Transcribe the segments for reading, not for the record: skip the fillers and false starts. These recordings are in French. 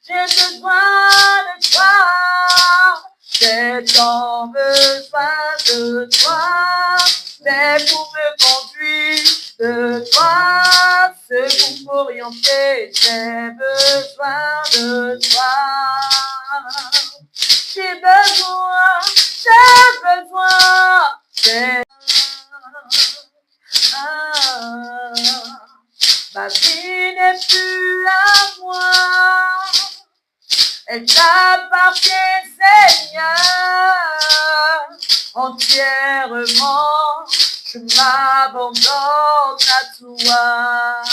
j'ai besoin de toi. J'ai tant besoin de toi, mais pour me conduire de toi, c'est pour m'orienter, j'ai besoin de toi. J'ai besoin, j'ai ma vie n'est plus à moi, elle t'appartient, Seigneur, entièrement, je m'abandonne à toi.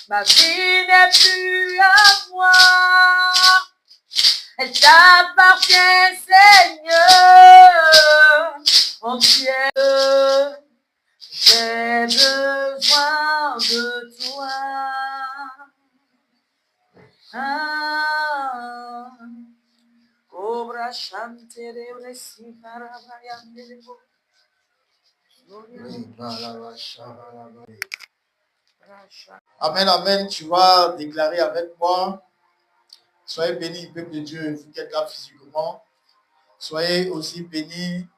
Ma vie n'est plus à moi, elle t'appartient, Seigneur, entière. J'ai besoin de toi. Cobra chantere resi parabayande. Amen, amen. Tu vas déclarer avec moi. Soyez bénis, peuple de Dieu, vous qui êtes là physiquement. Soyez aussi bénis,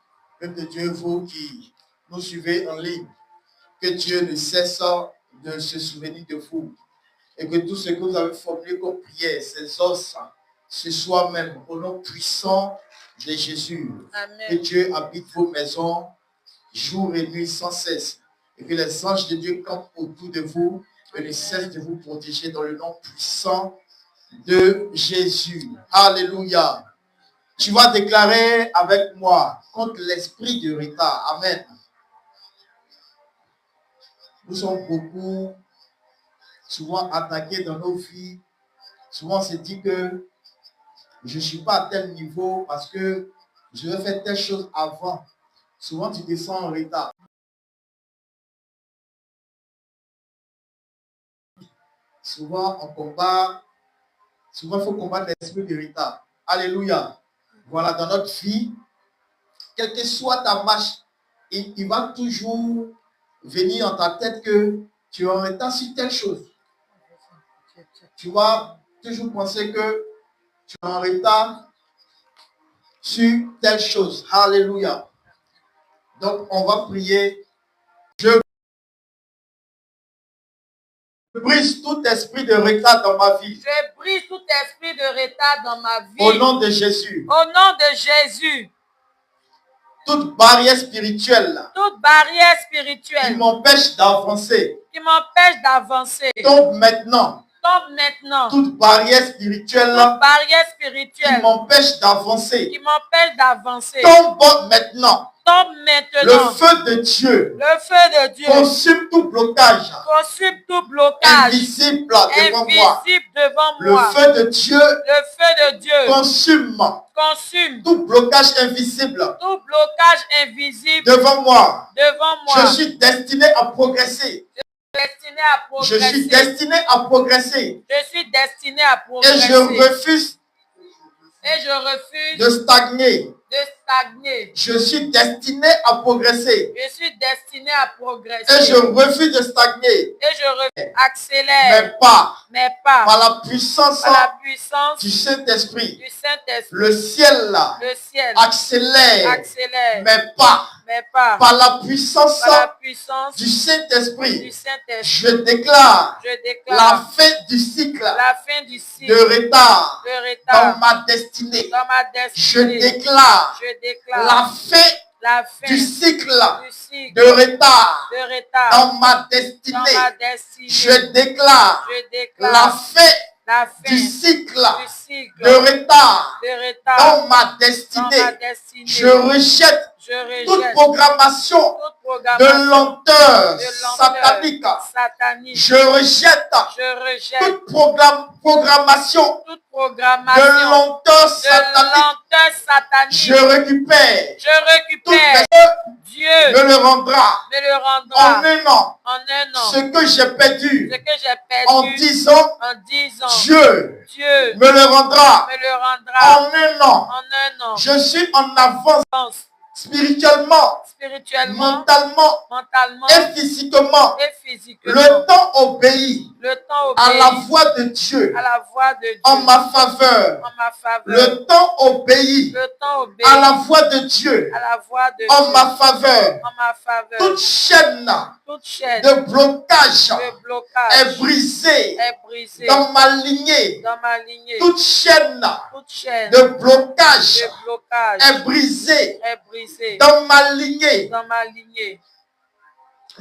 peuple de Dieu, vous qui nous suivez en ligne. Que Dieu ne cesse de se souvenir de vous. Et que tout ce que vous avez formulé comme prière, ces os, ce soit même au nom puissant de Jésus. Amen. Que Dieu habite vos maisons jour et nuit sans cesse. Et que les anges de Dieu campent autour de vous et ne cessent de vous protéger dans le nom puissant de Jésus. Alléluia. Tu vas déclarer avec moi contre l'esprit de retard. Amen. Nous sommes beaucoup souvent attaqués dans nos vies. Souvent on se dit que je ne suis pas à tel niveau parce que je vais faire telle chose avant. Souvent tu descends en retard. Souvent on combat. Souvent il faut combattre l'esprit de retard. Alléluia. Voilà, dans notre vie, quelle que soit ta marche, il va toujours venir dans ta tête que tu es en retard sur telle chose. Tu vas toujours penser que tu es en retard sur telle chose. Alléluia. Donc, on va prier. Je brise tout esprit de retard dans ma vie. Je brise tout esprit de retard dans ma vie. Au nom de Jésus. Au nom de Jésus. Toute barrière spirituelle. Toute barrière spirituelle. Qui m'empêche d'avancer. Qui m'empêche d'avancer. Tombe maintenant. Tombe maintenant. Toute barrière spirituelle. Toute barrière spirituelle. Qui m'empêche d'avancer. Qui m'empêche d'avancer. Tombe maintenant. Tombe maintenant. Le feu de Dieu. Le feu de Dieu. Consume tout blocage. Consume tout blocage. Invisible devant moi. Invisible devant Le moi. feu de Dieu. Le feu de Dieu. Consume. Consume. Tout blocage invisible. Tout blocage invisible. Devant moi. Devant moi. Je suis destiné à progresser. Destiné à progresser. Je suis destiné à progresser. Je suis destiné à progresser. Et je refuse. Et je refuse de stagner. De stagner. Je suis destiné à progresser. Je suis destiné à progresser. Et je refuse de stagner. Et je refuse. Accélère. Mais pas. Par la puissance du Saint-Esprit. Du Saint-Esprit. Le ciel là. Le ciel. Accélère. Accélère. Mais pas. Par la puissance du Saint-Esprit. Je déclare. La fin du cycle. La fin du cycle. De retard. Dans ma destinée. Dans ma destinée. Je déclare la fin du cycle de retard dans ma destinée. Je déclare la fin du cycle de retard dans ma destinée. Je rejette toute programmation de lenteur satanique. Je rejette toute programmation de lenteur satanique. Je récupère. Tout Dieu me le rendra en un an. Ce que j'ai perdu en 10 ans, Dieu me le rendra en un an. Je suis en avance spirituellement, spirituellement, mentalement mentalement et physiquement. et physiquement. Le temps obéit Le temps à la obéit voix de Dieu à la voix de Dieu en ma faveur. en ma faveur. Le temps obéit Le temps obéit à la voix de Dieu à la voix de en Dieu ma faveur. en ma faveur. Toute chaîne Toute chaîne de blocage de blocage est brisée est brisée dans ma lignée. dans ma lignée. Toute chaîne Toute chaîne de blocage de blocage est brisée est brisée dans ma lignée. dans ma lignée.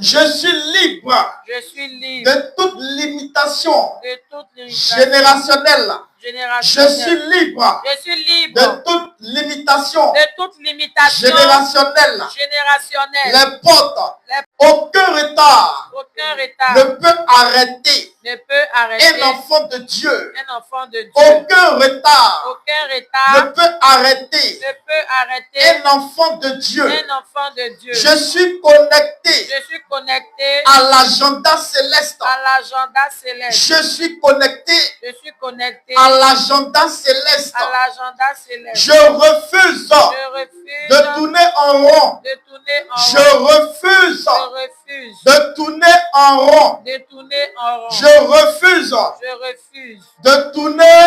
Je suis libre Je suis libre de toute limitation de toute limitation générationnelle. Je générationnelle. suis libre Je suis libre de toute limitation de toute limitation générationnelle. générationnelle. Les portes, Les- aucun retard Aucun retard ne peut arrêter ne peut arrêter un enfant de Dieu. un enfant de Dieu. Aucun retard Aucun ne retard peut arrêter ne peut arrêter un enfant de Dieu. un enfant de Dieu. Je suis connecté Je suis connecté à l'agenda céleste. à l'agenda céleste. Je suis connecté Je suis connecté à l'agenda céleste. à l'agenda céleste. Je refuse Je refuse de tourner en rond. de tourner en Je rond. refuse Je refuse de tourner en rond. de tourner en rond. Je refuse Je refuse de tourner.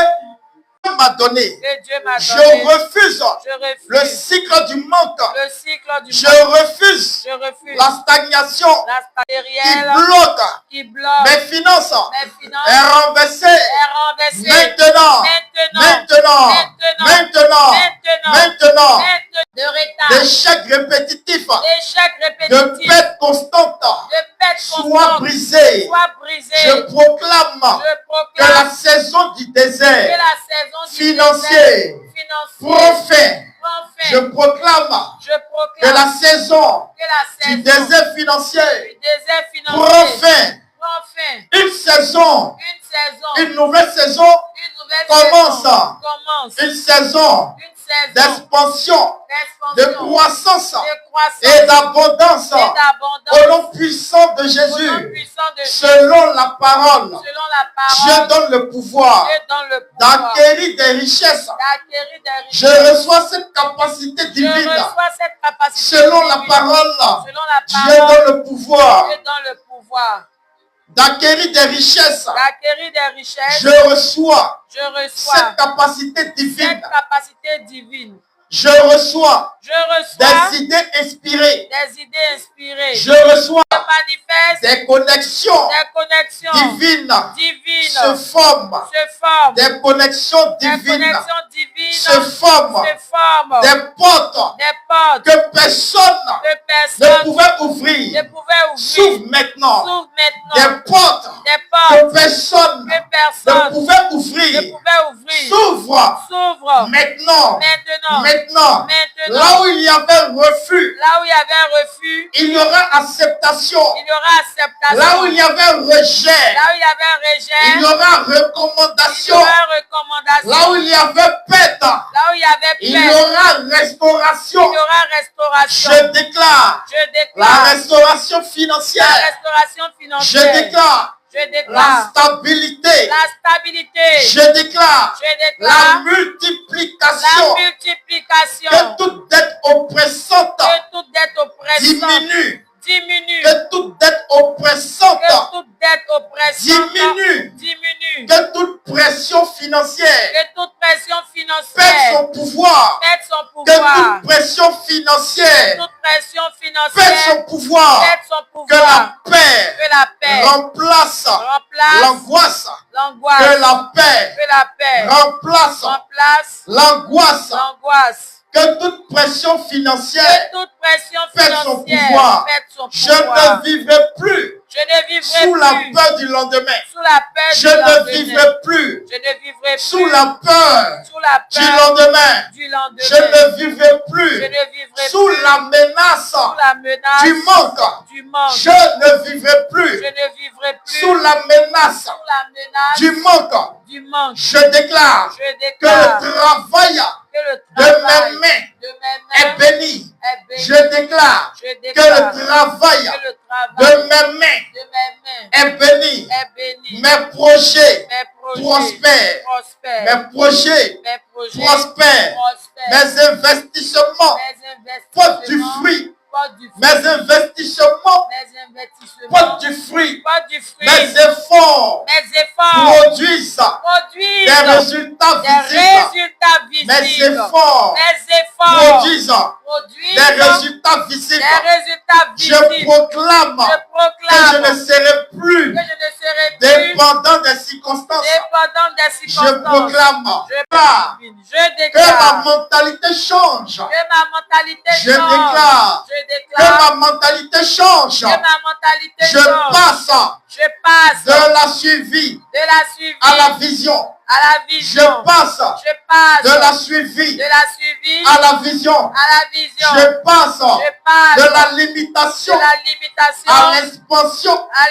Dieu m'a donné. que Dieu m'a Je donné. refuse Je refuse le cycle du manque. le cycle du Je monde. refuse Je refuse la stagnation la qui matérielle bloque qui bloque mes finances. mes finances Est renversée est renversée maintenant. maintenant, Maintenant. Maintenant. de retard, D'échecs répétitifs, d'échecs de répétitifs, pertes constantes, de pertes soient constantes, brisés. soient brisés. Je proclame Je que la proclame saison du que désert la saison du financier financier prend fin. prend fin. Je proclame Je que proclame la saison que la du saison désert financier du désert prend financier fin. prend fin. Une saison, une nouvelle saison une nouvelle commence. saison commence. Une saison Une saison d'expansion, de d'expansion, croissance de croissance et d'abondance et d'abondance au nom puissant de au nom Jésus. puissant de Jésus. Selon la parole, Selon la Dieu parole, donne le pouvoir Dieu donne le pouvoir d'acquérir des richesses. d'acquérir des Je richesses. reçois cette capacité Je divine. reçois cette capacité Selon la divine. parole, Selon la Dieu parole, donne le pouvoir Dieu donne le pouvoir d'acquérir des richesses. d'acquérir des richesses. Je reçois Je reçois cette capacité cette divine. capacité divine. Je reçois Je reçois des idées inspirées. des idées inspirées. Je reçois Je manifeste des connexions des connexions divines divines se forment. se forment. Des connexions Des divines connexions divines se forment. se forment. Des portes Des portes que personne que ne personne pouvait ouvrir ne pouvait ouvrir. s'ouvrent maintenant. S'ouvrent maintenant. Des portes Des portes que personne que ne personne pouvait ne ouvrir pouvait ouvrir. s'ouvrent S'ouvrent maintenant. maintenant. Maintenant, Maintenant. là où il y avait refus, Là où il y avait un refus, il y aura acceptation. il y aura acceptation. Là où il y avait rejet, Là où il y avait un rejet, il y aura il y recommandation. aura recommandation. Là où il y avait perte, Là où il y avait il paix, y aura restauration. il y aura restauration. Je déclare Je la déclare restauration la financière. restauration Je financière. déclare Je la déclare stabilité. la stabilité. Je déclare Je la déclare multiplication. la multiplication. Que toute dette oppressante Que toute dette oppressante diminue. diminue. Que toute dette oppressante Que toute dette oppressante diminue. diminue. Que toute pression financière Que toute pression perd financière son pouvoir. perde son Que pouvoir. toute pression financière Toute pression perd financière son pouvoir. perde son Que pouvoir. la paix Que la paix remplace remplace l'angoisse. l'angoisse. Que la paix Que la paix remplace remplace l'angoisse. l'angoisse. Que toute pression financière Que toute pression perd son financière pouvoir. perde son Je pouvoir. ne vivrai plus Je ne vivrai sous la plus peur du lendemain. sous la peur Je du ne lendemain. vivrai plus Je ne vivrai sous plus la peur sous la du peur lendemain. du lendemain. Je ne vivrai Je plus ne vivrai sous plus la menace sous la menace du manque. du manque. Je ne vivrai Je plus ne vivrai plus sous la menace sous la menace du manque. du manque. Je déclare Je que déclare le travail que le de travail mes mains de mes est mains béni. est béni. Je déclare Je que déclare le travail que le de travail mes mains de mes mains est béni. est béni. Mes projets Mes projets prospèrent. prospèrent. Mes projets Mes projets prospèrent. prospèrent. Mes investissements Mes portent du investissements fruit. portent du fruit. Mes investissements Mes investissements portent du fruit. portent du fruit. Mes efforts Mes efforts produisent produisent des résultats des visibles. résultats Mes visibles. efforts Mes efforts produisent produisent des résultats visibles. des résultats Je visibles. proclame Je que proclame je ne serai plus que je ne serai plus dépendant des circonstances. dépendant des Je circonstances. proclame Je que ma déclare mentalité change. que ma mentalité Je change. déclare Je que déclare ma mentalité change. que ma mentalité Je change. passe Je passe de la suivi de la suivi à la vision. à la Je vision. passe Je passe de la suivi de la suivi à la vision. à la vision. Je passe Je passe de la limitation de la limitation à l'expansion. à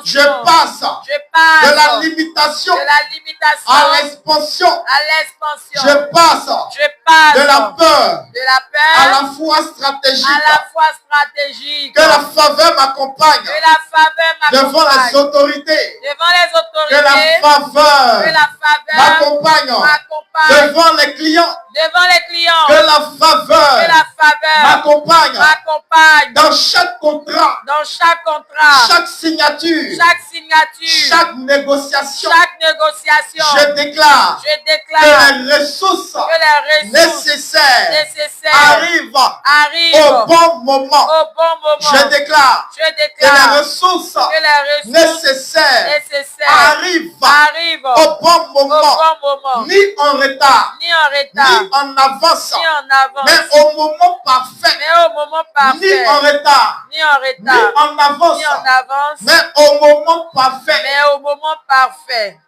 Je l'expansion. passe Je passe de la limitation de la limitation à l'expansion. à l'expansion. Je passe Je passe de la peur de la à peur la foi stratégique. à la foi stratégique. Que la faveur m'accompagne Que la faveur devant les m'accompagne autorités. devant les Que autorités. la faveur Que la faveur m'accompagne m'accompagne devant les clients. devant les clients. Que la faveur Que la faveur m'accompagne m'accompagne dans chaque contrat, dans chaque contrat, chaque signature, chaque signature, chaque négociation. chaque négociation. Je déclare Je que déclare les ressources que les ressources nécessaires nécessaires arrivent arrivent au bon moment. au bon moment. Je déclare Je que les déclare ressources que les ressources nécessaires nécessaires arrivent arrivent au bon au moment, bon moment, ni en retard, ni en retard, ni en avance, ni en avance, mais au moment parfait, mais au moment ni parfait, en retard, ni en ni retard, en avance, ni en avance, mais au moment parfait, mais au moment parfait,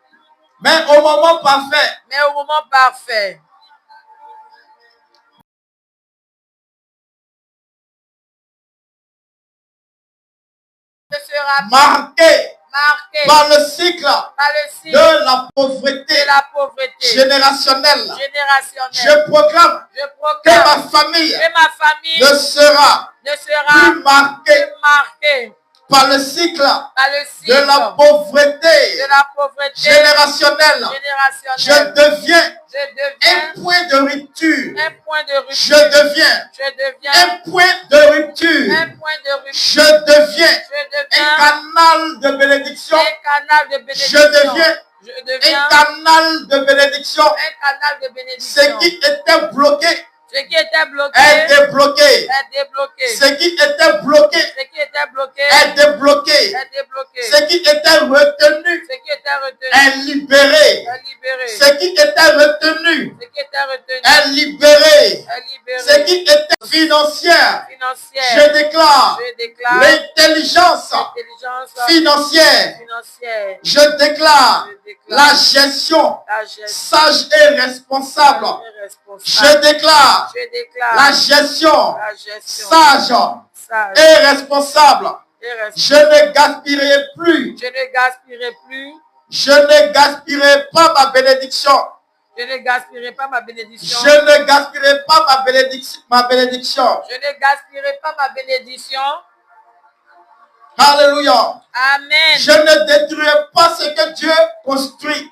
mais au moment parfait. mais au moment parfait. Je serai Marqué marqué par le cycle par le signe de la pauvreté de la pauvreté générationnelle. générationnelle. Je proclame Je que proclame ma famille que ma famille ne sera ne sera plus marquée marquée par le cycle par le de cycle la pauvreté de la pauvreté générationnelle. Je générationnelle. deviens Je deviens un point de rupture. un point de rupture. Je deviens Je deviens un point de rupture. un point de rupture. Je deviens Je un deviens canal de bénédiction. un canal de bénédiction. Je deviens Je deviens un canal de bénédiction. un canal de Ce bénédiction. qui était bloqué Ce qui était bloqué est débloqué. est débloqué. Ce qui était bloqué Ce qui était bloqué est débloqué. est débloqué. Ce qui était retenu Ce qui était retenu est libéré. est libéré. Ce qui était retenu Ce qui était retenu est libéré. est libéré. Ce qui était financière, Financière. je déclare Je déclare l'intelligence l'intelligence financière. financière. Je déclare Je déclare la gestion la gestion sage et responsable. responsable. Je déclare Je déclare la gestion la gestion sage sage et responsable. et responsable. Je ne gaspillerai plus. Je ne gaspillerai plus. Je ne gaspillerai pas ma bénédiction. Je ne gaspillerai pas ma bénédiction. Je ne gaspillerai pas ma bénédiction. Je ne gaspillerai pas ma bénédiction. Alléluia. Amen. Je ne détruirai pas ce que Dieu construit.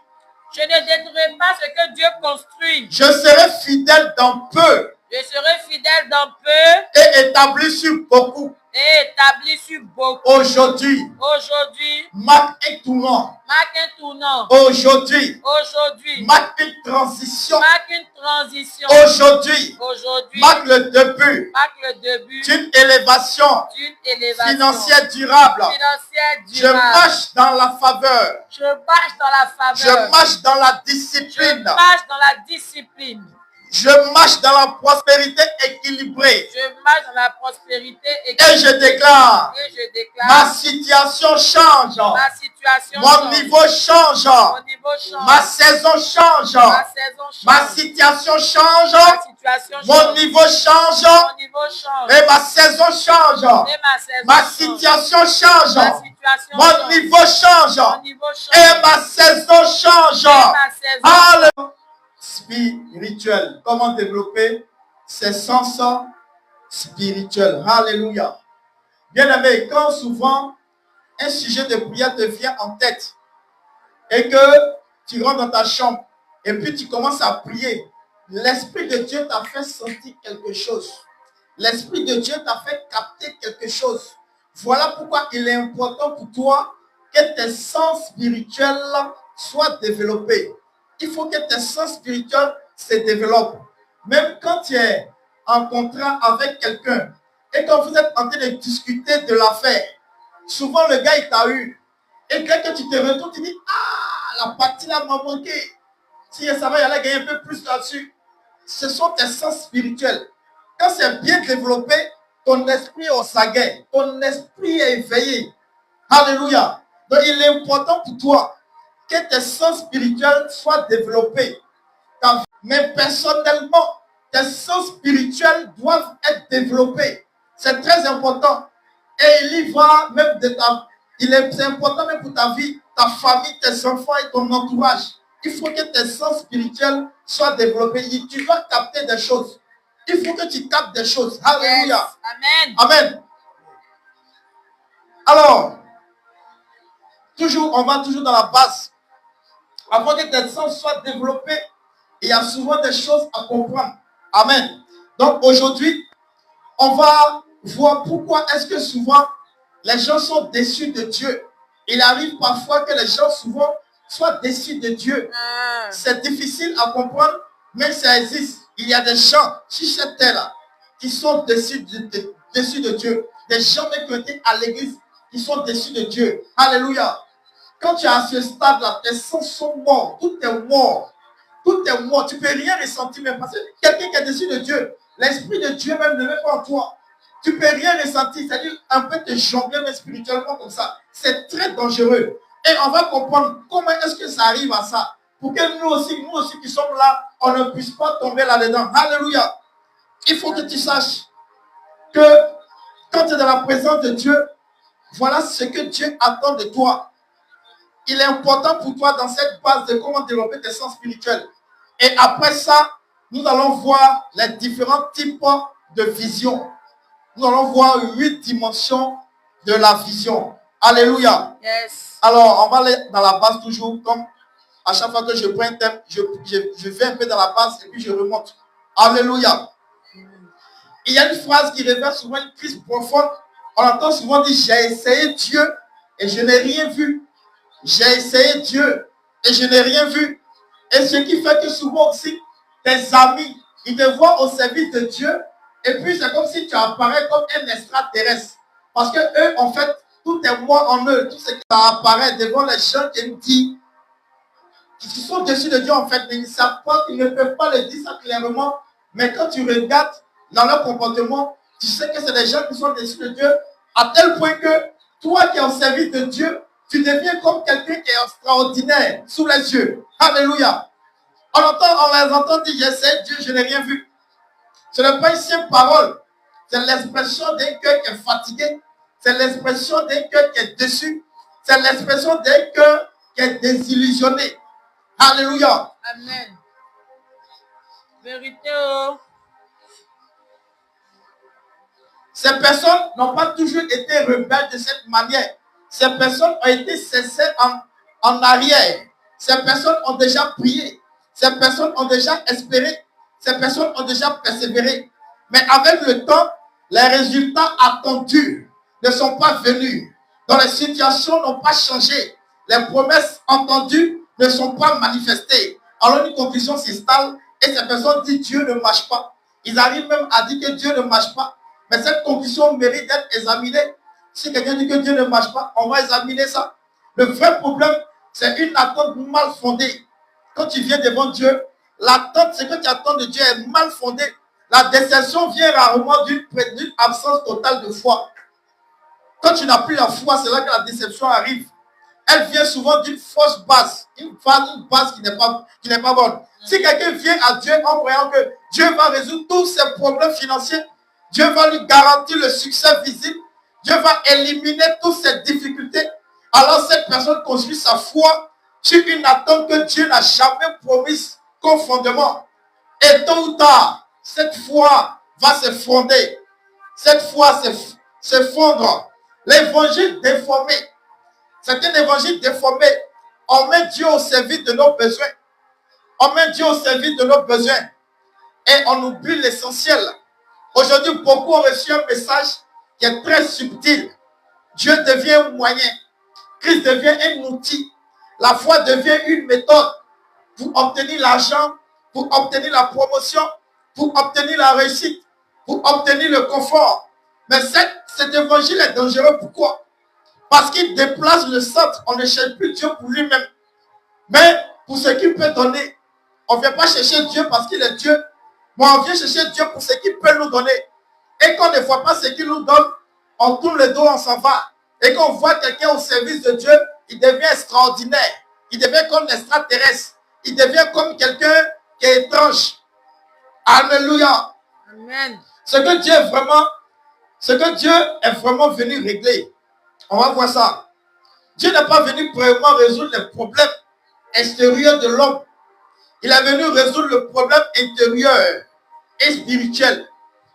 Je ne détruirai pas ce que Dieu construit. Je serai fidèle dans peu Je serai fidèle dans peu et établi sur beaucoup. et établi sur beaucoup. Aujourd'hui, Aujourd'hui, marque un tournant. marque un tournant. Aujourd'hui, Aujourd'hui, marque une transition. marque une transition. Aujourd'hui, Aujourd'hui, marque le début marque le début d'une élévation d'une élévation financière durable. financière Je durable. marche dans la faveur. Je marche dans la Je faveur. marche dans la Je discipline. marche dans la discipline. Je marche dans la prospérité équilibrée. Je marche dans la prospérité Et je déclare, et je ma déclare situation change. ma situation Mon change. niveau change. Mon niveau change. Ma saison change. Ma saison change. Ma situation change. Ma situation change. Mon niveau change. Mon niveau change. Et ma saison change. Et ma saison Ma change. situation change. Ma situation Mon change. niveau change. Mon niveau change. Et ma saison change. Et ma saison Alléluia. Spirituel. Comment développer ses sens spirituels. Alléluia. Bien aimé, quand souvent un sujet de prière te vient en tête et que tu rentres dans ta chambre et puis tu commences à prier l'Esprit de Dieu t'a fait sentir quelque chose. L'Esprit de Dieu t'a fait capter quelque chose. Voilà pourquoi il est important pour toi que tes sens spirituels soient développés. Il faut que tes sens spirituels se développent. Même quand tu es en contrat avec quelqu'un et quand vous êtes en train de discuter de l'affaire, souvent le gars il t'a eu. Et quand tu te retournes, tu dis, ah, la partie là m'a manqué. Si ça va, il allait gagner un peu plus là-dessus. Ce sont tes sens spirituels. Quand c'est bien développé, ton esprit est au saguet, ton esprit est éveillé. Alléluia. Donc il est important pour toi que tes sens spirituels soient développés. Mais personnellement, tes sens spirituels doivent être développés. C'est très important. Et il y va même de ta... C'est important même pour ta vie, ta famille, tes enfants et ton entourage. Il faut que tes sens spirituels soient développés. Tu dois capter des choses. Il faut que tu captes des choses. Alléluia. Yes. Amen. Amen. Alors, on va toujours dans la base. Avant que tes sens soient développés, il y a souvent des choses à comprendre. Amen. Donc aujourd'hui, on va voir pourquoi est-ce que souvent les gens sont déçus de Dieu. Il arrive parfois que les gens souvent soient déçus de Dieu. C'est difficile à comprendre, mais ça existe. Il y a des gens sur cette terre-là qui sont déçus de Dieu. Des gens même qui étaient à l'église qui sont déçus de Dieu. Alléluia. Quand tu es à ce stade-là, tes sens sont morts. Tout est mort. Tout est mort. Tu ne peux rien ressentir même. Parce que quelqu'un qui est déçu de Dieu, l'Esprit de Dieu même ne met pas en toi. Tu ne peux rien ressentir. C'est-à-dire un peu te jongler mais spirituellement comme ça. C'est très dangereux. Et on va comprendre comment est-ce que ça arrive à ça. Pour que nous aussi qui sommes là, on ne puisse pas tomber là-dedans. Alléluia. Il faut que tu saches que quand tu es dans la présence de Dieu, voilà ce que Dieu attend de toi. Il est important pour toi dans cette base de comment développer tes sens spirituels. Et après ça, nous allons voir les différents types de vision. Nous allons voir 8 dimensions de la vision. Alléluia. Yes. Alors, on va aller dans la base toujours, comme à chaque fois que je prends un thème, je vais un peu dans la base et puis je remonte. Alléluia. Il y a une phrase qui révèle souvent une crise profonde. On entend souvent dire, j'ai essayé Dieu et je n'ai rien vu. J'ai essayé Dieu et je n'ai rien vu. Et ce qui fait que souvent aussi, tes amis, ils te voient au service de Dieu. Et puis c'est comme si tu apparais comme un extraterrestre. Parce que eux, en fait, tout est moi en eux. Tout ce qui apparaît devant les gens qui me disent, qui sont dessus de Dieu, en fait, mais ils ne savent pas, ils ne peuvent pas le dire ça clairement. Mais quand tu regardes dans leur comportement, tu sais que c'est des gens qui sont dessus de Dieu, à tel point que toi qui es au service de Dieu, tu deviens comme quelqu'un qui est extraordinaire sous les yeux. Alléluia. On les entend dire, j'essaie Dieu, je n'ai rien vu. Ce n'est pas une simple parole. C'est l'expression d'un cœur qui est fatigué. C'est l'expression d'un cœur qui est déçu. C'est l'expression d'un cœur qui est désillusionné. Alléluia. Amen. Vérité. Oh. Ces personnes n'ont pas toujours été rebelles de cette manière. Ces personnes ont été cessées en arrière. Ces personnes ont déjà prié. Ces personnes ont déjà espéré. Ces personnes ont déjà persévéré. Mais avec le temps, les résultats attendus ne sont pas venus. Donc les situations n'ont pas changé. Les promesses entendues ne sont pas manifestées. Alors une conclusion s'installe et ces personnes disent Dieu ne marche pas. Ils arrivent même à dire que Dieu ne marche pas. Mais cette conclusion mérite d'être examinée. Si quelqu'un dit que Dieu ne marche pas, on va examiner ça. Le vrai problème, c'est une attente mal fondée. Quand tu viens devant Dieu, l'attente, ce que tu attends de Dieu est mal fondée. La déception vient rarement d'une absence totale de foi. Quand tu n'as plus la foi, c'est là que la déception arrive. Elle vient souvent d'une fausse base. Une base qui n'est pas bonne. Si quelqu'un vient à Dieu en croyant que Dieu va résoudre tous ses problèmes financiers, Dieu va lui garantir le succès visible, Dieu va éliminer toutes ses difficultés, alors cette personne construit sa foi sur une attente que Dieu n'a jamais promise comme fondement. Et tôt ou tard, cette foi va se fonder. Cette foi se fondre. L'évangile déformé, c'est un évangile déformé. On met Dieu au service de nos besoins. On met Dieu au service de nos besoins. et on oublie l'essentiel. Aujourd'hui, beaucoup ont reçu un message qui est très subtil. Dieu devient un moyen. Christ devient un outil. La foi devient une méthode pour obtenir l'argent, pour obtenir la promotion, pour obtenir la réussite, pour obtenir le confort. Mais cet évangile est dangereux. Pourquoi? Parce qu'il déplace le centre. On ne cherche plus Dieu pour lui-même, mais pour ce qu'il peut donner. On ne vient pas chercher Dieu parce qu'il est Dieu, mais on vient chercher Dieu pour ce qu'il peut nous donner. Et quand on ne voit pas ce qu'il nous donne, on tourne le dos, on s'en va. Et quand on voit quelqu'un au service de Dieu, il devient extraordinaire. Il devient comme l'extraterrestre. Il devient comme quelqu'un qui est étrange. Alléluia. Amen. Ce que Dieu est vraiment venu régler. On va voir ça. Dieu n'est pas venu vraiment résoudre les problèmes extérieurs de l'homme. Il est venu résoudre le problème intérieur et spirituel.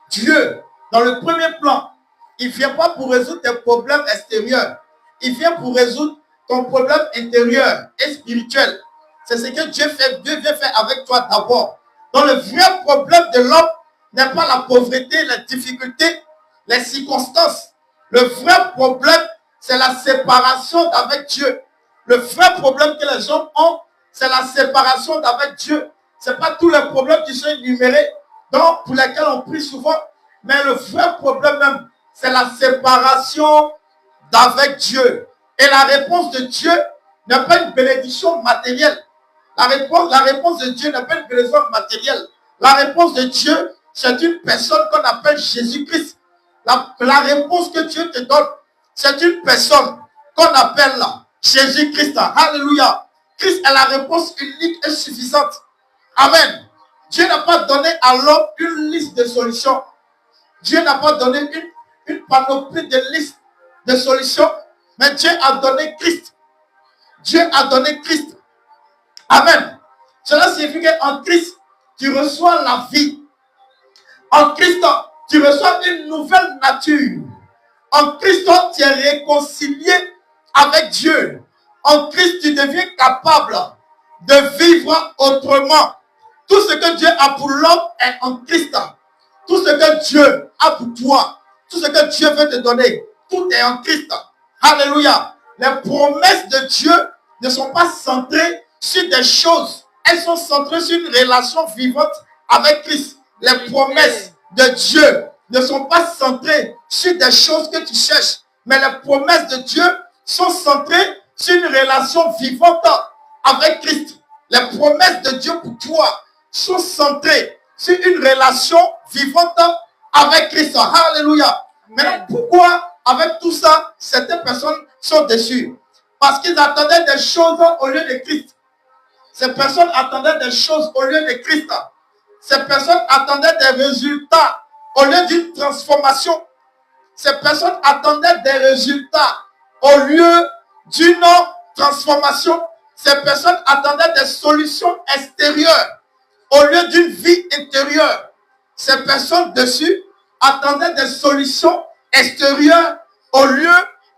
Dieu, dans le premier plan, il ne vient pas pour résoudre tes problèmes extérieurs. Il vient pour résoudre ton problème intérieur et spirituel. C'est ce que Dieu vient faire avec toi d'abord. Donc le vrai problème de l'homme n'est pas la pauvreté, les difficultés, les circonstances. Le vrai problème, c'est la séparation d'avec Dieu. Le vrai problème que les hommes ont, c'est la séparation d'avec Dieu. Ce n'est pas tous les problèmes qui sont énumérés, donc pour lesquels on prie souvent. Mais le vrai problème même, c'est la séparation d'avec Dieu. Et la réponse de Dieu n'est pas une bénédiction matérielle. La réponse de Dieu n'est pas une bénédiction matérielle. La réponse de Dieu, c'est une personne qu'on appelle Jésus-Christ. La réponse que Dieu te donne, c'est une personne qu'on appelle là, Jésus-Christ. Alléluia. Christ est la réponse unique et suffisante. Amen. Dieu n'a pas donné à l'homme une liste de solutions. Dieu n'a pas donné une panoplie de listes de solutions, mais Dieu a donné Christ. Dieu a donné Christ. Amen. Cela signifie qu'en Christ, tu reçois la vie. En Christ, tu reçois une nouvelle nature. En Christ, tu es réconcilié avec Dieu. En Christ, tu deviens capable de vivre autrement. Tout ce que Dieu a pour l'homme est en Christ. Tout ce que Dieu a pour toi, tout ce que Dieu veut te donner, tout est en Christ. Alléluia. Les promesses de Dieu ne sont pas centrées sur des choses. Elles sont centrées sur une relation vivante avec Christ. Les promesses de Dieu ne sont pas centrées sur des choses que tu cherches. Mais les promesses de Dieu sont centrées sur une relation vivante avec Christ. Les promesses de Dieu pour toi sont centrées sur une relation vivante avec Christ. Alléluia. Mais pourquoi, avec tout ça, certaines personnes sont déçues? Parce qu'ils attendaient des choses au lieu de Christ. Ces personnes attendaient des choses au lieu de Christ. Ces personnes attendaient des résultats au lieu d'une transformation. Ces personnes attendaient des résultats au lieu d'une transformation. Ces personnes attendaient des solutions extérieures au lieu d'une vie intérieure. Ces personnes dessus attendaient des solutions extérieures au lieu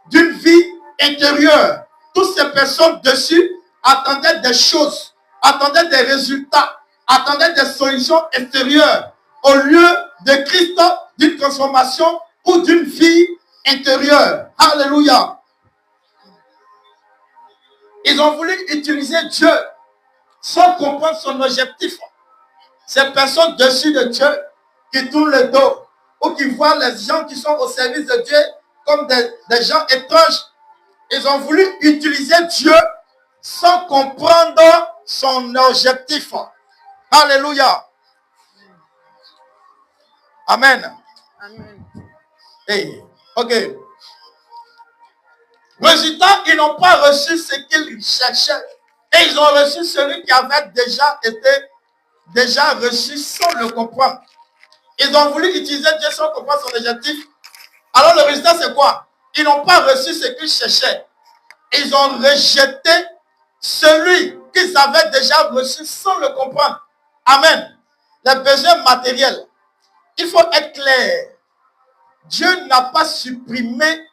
d'une vie intérieure. Toutes ces personnes dessus attendaient des choses, attendaient des résultats, attendaient des solutions extérieures au lieu de Christ, d'une transformation ou d'une vie intérieure. Alléluia. Ils ont voulu utiliser Dieu sans comprendre son objectif. Ces personnes dessus de Dieu qui tournent le dos ou qui voient les gens qui sont au service de Dieu comme des gens étranges, ils ont voulu utiliser Dieu sans comprendre son objectif. Alléluia. Amen. Amen. Hey, ok. Résultat, ils n'ont pas reçu ce qu'ils cherchaient. Et ils ont reçu celui qui avait déjà reçu sans le comprendre. Ils ont voulu utiliser Dieu sans comprendre son objectif. Alors le résultat, c'est quoi? Ils n'ont pas reçu ce qu'ils cherchaient. Ils ont rejeté celui qu'ils avaient déjà reçu sans le comprendre. Amen. Les besoins matériels. Il faut être clair. Dieu n'a pas supprimé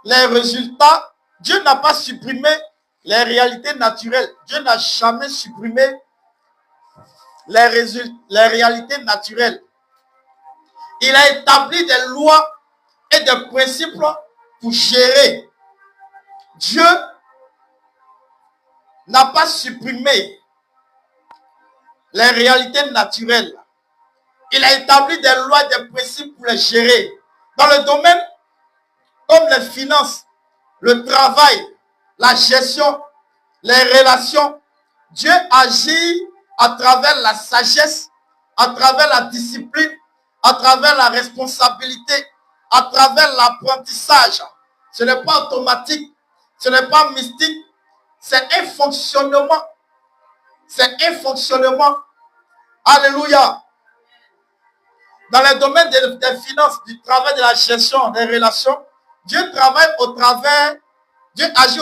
les résultats. Dieu n'a pas supprimé les réalités naturelles. Dieu n'a jamais supprimé les réalités naturelles. Il a établi des lois et des principes pour gérer. Dieu n'a pas supprimé les réalités naturelles. Il a établi des lois et des principes pour les gérer. Dans le domaine comme les finances, le travail, la gestion, les relations, Dieu agit à travers la sagesse, à travers la discipline, à travers la responsabilité, à travers l'apprentissage. Ce n'est pas automatique, ce n'est pas mystique, c'est un fonctionnement. C'est un fonctionnement. Alléluia. Dans les domaines des finances, du travail, de la gestion, des relations, Dieu agit au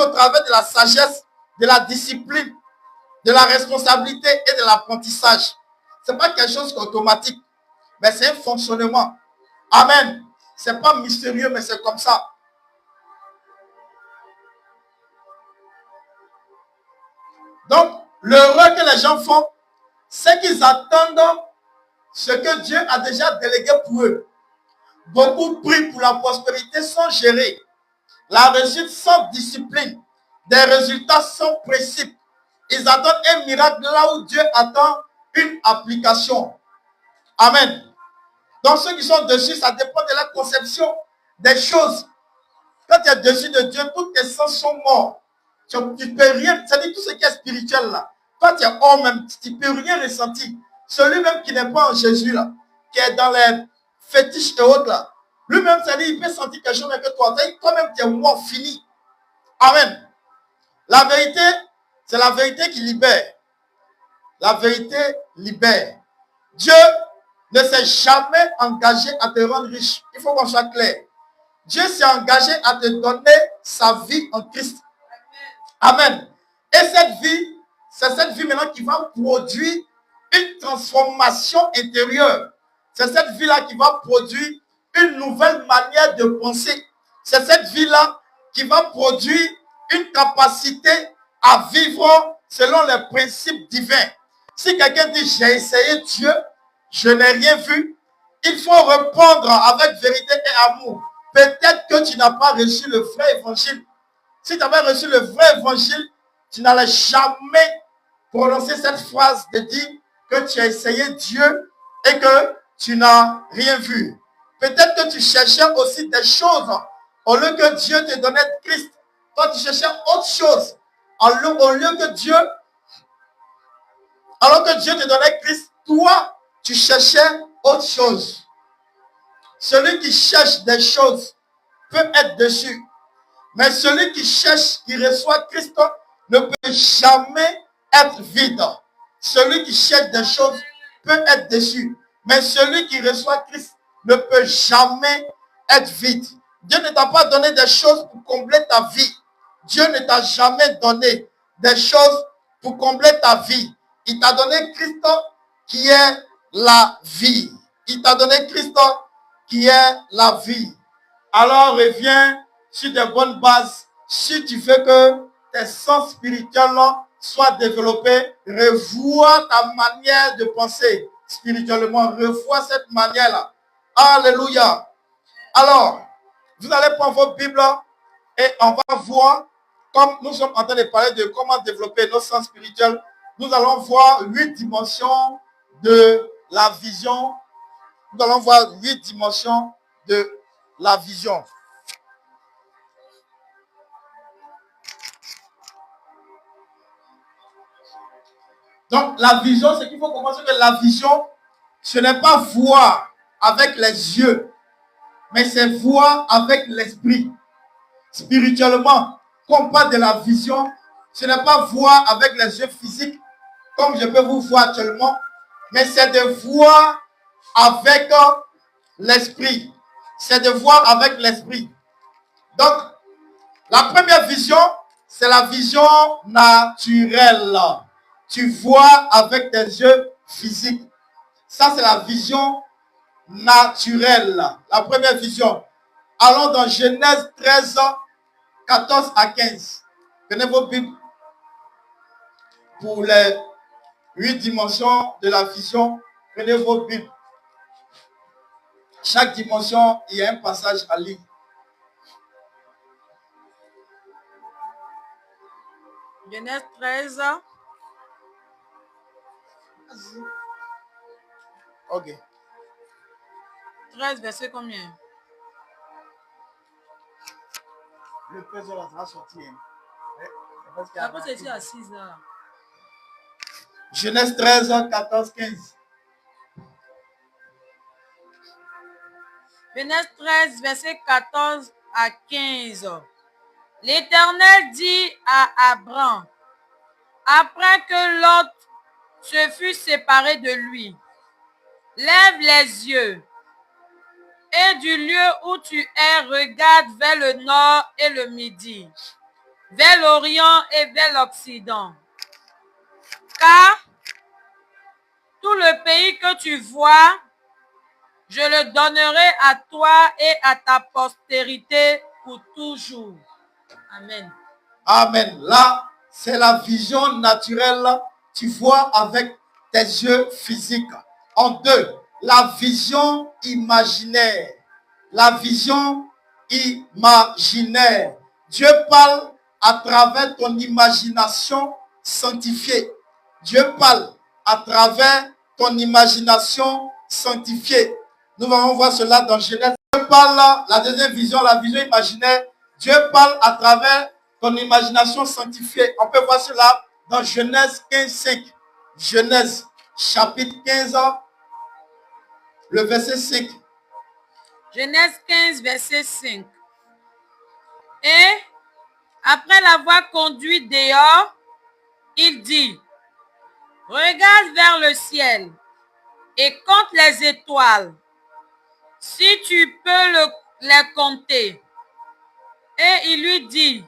travers de la sagesse, de la discipline, de la responsabilité et de l'apprentissage. Ce n'est pas quelque chose d'automatique, mais c'est un fonctionnement. Amen. Ce n'est pas mystérieux, mais c'est comme ça. Donc, l'erreur que les gens font, c'est qu'ils attendent ce que Dieu a déjà délégué pour eux. Beaucoup prient pour la prospérité sans gérer. La réussite sans discipline. Des résultats sans principe. Ils attendent un miracle là où Dieu attend une application. Amen. Donc ceux qui sont dessus, ça dépend de la conception des choses. Quand tu es dessus de Dieu, tous tes sens sont morts. Tu ne peux rien, c'est-à-dire tout ce qui est spirituel là. Toi, tu es hors même, tu ne peux rien ressentir. Celui même qui n'est pas en Jésus là, qui est dans les fétiches et autres là, lui-même, c'est-à-dire, il peut sentir quelque chose avec toi. Toi-même, tu es mort, fini. Amen. La vérité, c'est la vérité qui libère. La vérité libère. Dieu ne s'est jamais engagé à te rendre riche. Il faut qu'on soit clair. Dieu s'est engagé à te donner sa vie en Christ. Amen. Et cette vie, c'est cette vie maintenant qui va produire une transformation intérieure. C'est cette vie-là qui va produire une nouvelle manière de penser. C'est cette vie-là qui va produire une capacité à vivre selon les principes divins. Si quelqu'un dit j'ai essayé Dieu, je n'ai rien vu, il faut répondre avec vérité et amour. Peut-être que tu n'as pas reçu le vrai évangile. Si tu avais reçu le vrai évangile, tu n'allais jamais prononcer cette phrase de dire que tu as essayé Dieu et que tu n'as rien vu. Peut-être que tu cherchais aussi des choses. Au lieu que Dieu te donnait Christ, toi tu cherchais autre chose. Au lieu que Dieu, alors que Dieu te donnait Christ, toi tu cherchais autre chose. Celui qui cherche des choses peut être déçu. Mais celui qui cherche, qui reçoit Christ, ne peut jamais être vide. Celui qui cherche des choses peut être déçu. Mais celui qui reçoit Christ ne peut jamais être vide. Dieu ne t'a pas donné des choses pour combler ta vie. Dieu ne t'a jamais donné des choses pour combler ta vie. Il t'a donné Christ qui est la vie. Il t'a donné Christ qui est la vie. Alors reviens sur des bonnes bases. Si tu veux que tes sens spirituels soient développés, revois ta manière de penser spirituellement. Revois cette manière-là. Alléluia. Alors, vous allez prendre vos Bibles et on va voir, comme nous sommes en train de parler de comment développer nos sens spirituels, nous allons voir 8 dimensions de la vision. Nous allons voir 8 dimensions de la vision. Donc, la vision, c'est qu'il faut commencer que la vision, ce n'est pas voir avec les yeux, mais c'est voir avec l'esprit. Spirituellement, quand on parle de la vision, ce n'est pas voir avec les yeux physiques, comme je peux vous voir actuellement, mais c'est de voir avec l'esprit. C'est de voir avec l'esprit. Donc, la première vision, c'est la vision naturelle. Tu vois avec tes yeux physiques. Ça, c'est la vision naturelle. La première vision. Allons dans Genèse 13, 14 à 15. Prenez vos Bibles pour les 8 dimensions de la vision. Prenez vos Bibles. Chaque dimension, il y a un passage à lire. Genèse 13. Ok. 13, verset combien? Le président va sortir. Ça peut être à 6 là. Genèse 13, 14, 15. Genèse 13, verset 14 à 15. L'Éternel dit à Abraham, après que Lot se fut séparé de lui, lève les yeux et du lieu où tu es, regarde vers le nord et le midi, vers l'Orient et vers l'Occident. Car tout le pays que tu vois, je le donnerai à toi et à ta postérité pour toujours. Amen. Amen. Là, c'est la vision naturelle. Tu vois avec tes yeux physiques. En deux, la vision imaginaire. La vision imaginaire. Dieu parle à travers ton imagination sanctifiée. Dieu parle à travers ton imagination sanctifiée. Nous allons voir cela dans Genèse. Dieu parle, la deuxième vision, la vision imaginaire. Dieu parle à travers ton imagination sanctifiée. On peut voir cela dans Genèse 15, 5. Genèse chapitre 15, le verset 5. Genèse 15, verset 5. Et après l'avoir conduit dehors, il dit, regarde vers le ciel et compte les étoiles, si tu peux les compter. Et il lui dit,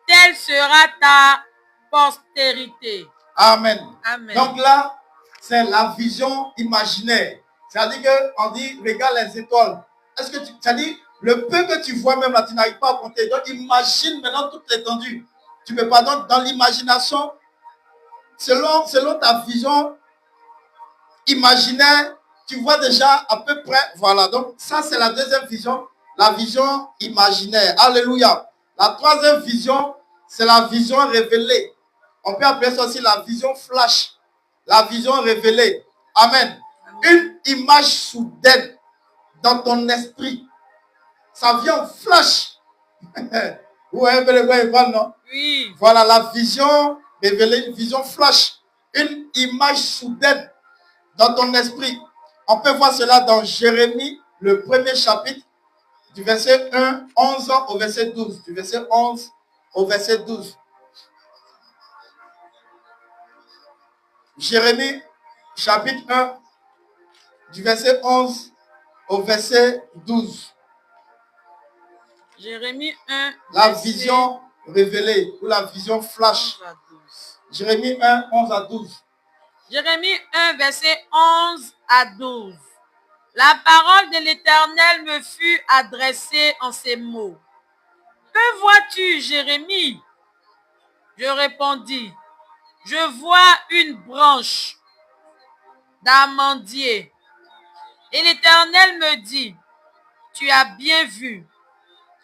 telle sera ta postérité. Amen. Amen. Donc là, c'est la vision imaginaire. C'est-à-dire qu'on dit, regarde les étoiles. Est-ce que c'est-à-dire, le peu que tu vois même là, tu n'arrives pas à compter. Donc imagine maintenant toute l'étendue. Tu ne peux pas. Donc dans l'imagination, selon ta vision imaginaire, tu vois déjà à peu près. Voilà. Donc ça, c'est la deuxième vision. La vision imaginaire. Alléluia. La troisième vision, c'est la vision révélée. On peut appeler ça aussi la vision flash. La vision révélée. Amen. Une image soudaine dans ton esprit. Ça vient en flash. Vous voyez un peu de quoi il parle, non? Oui. Voilà la vision révélée, une vision flash. Une image soudaine dans ton esprit. On peut voir cela dans Jérémie, le premier chapitre, du verset 11 au verset 12. Du verset 11 au verset 12. Jérémie, chapitre 1, du verset 11 au verset 12. Jérémie 1, la vision révélée ou la vision flash. Jérémie 1, 11 à 12. Jérémie 1, verset 11 à 12. La parole de l'Éternel me fut adressée en ces mots. Que vois-tu, Jérémie? Je répondis, je vois une branche d'amandier. Et l'Éternel me dit, tu as bien vu,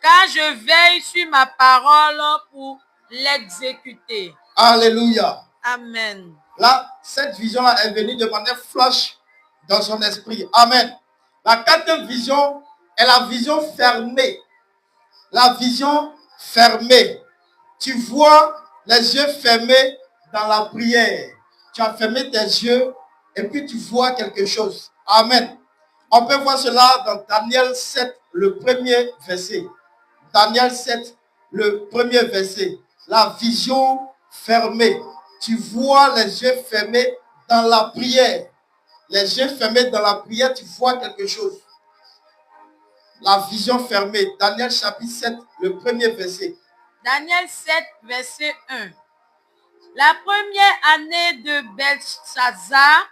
car je veille sur ma parole pour l'exécuter. Alléluia. Amen. Là, cette vision-là est venue de manière flash dans son esprit. Amen. La quatrième vision est la vision fermée. La vision fermée. Tu vois les yeux fermés dans la prière. Tu as fermé tes yeux et puis tu vois quelque chose. Amen. On peut voir cela dans Daniel 7, le premier verset. Daniel 7, le premier verset. La vision fermée. Tu vois les yeux fermés dans la prière. Les yeux fermés dans la prière, tu vois quelque chose. La vision fermée. Daniel chapitre 7, le premier verset. Daniel 7, verset 1. La première année de Belshazzar,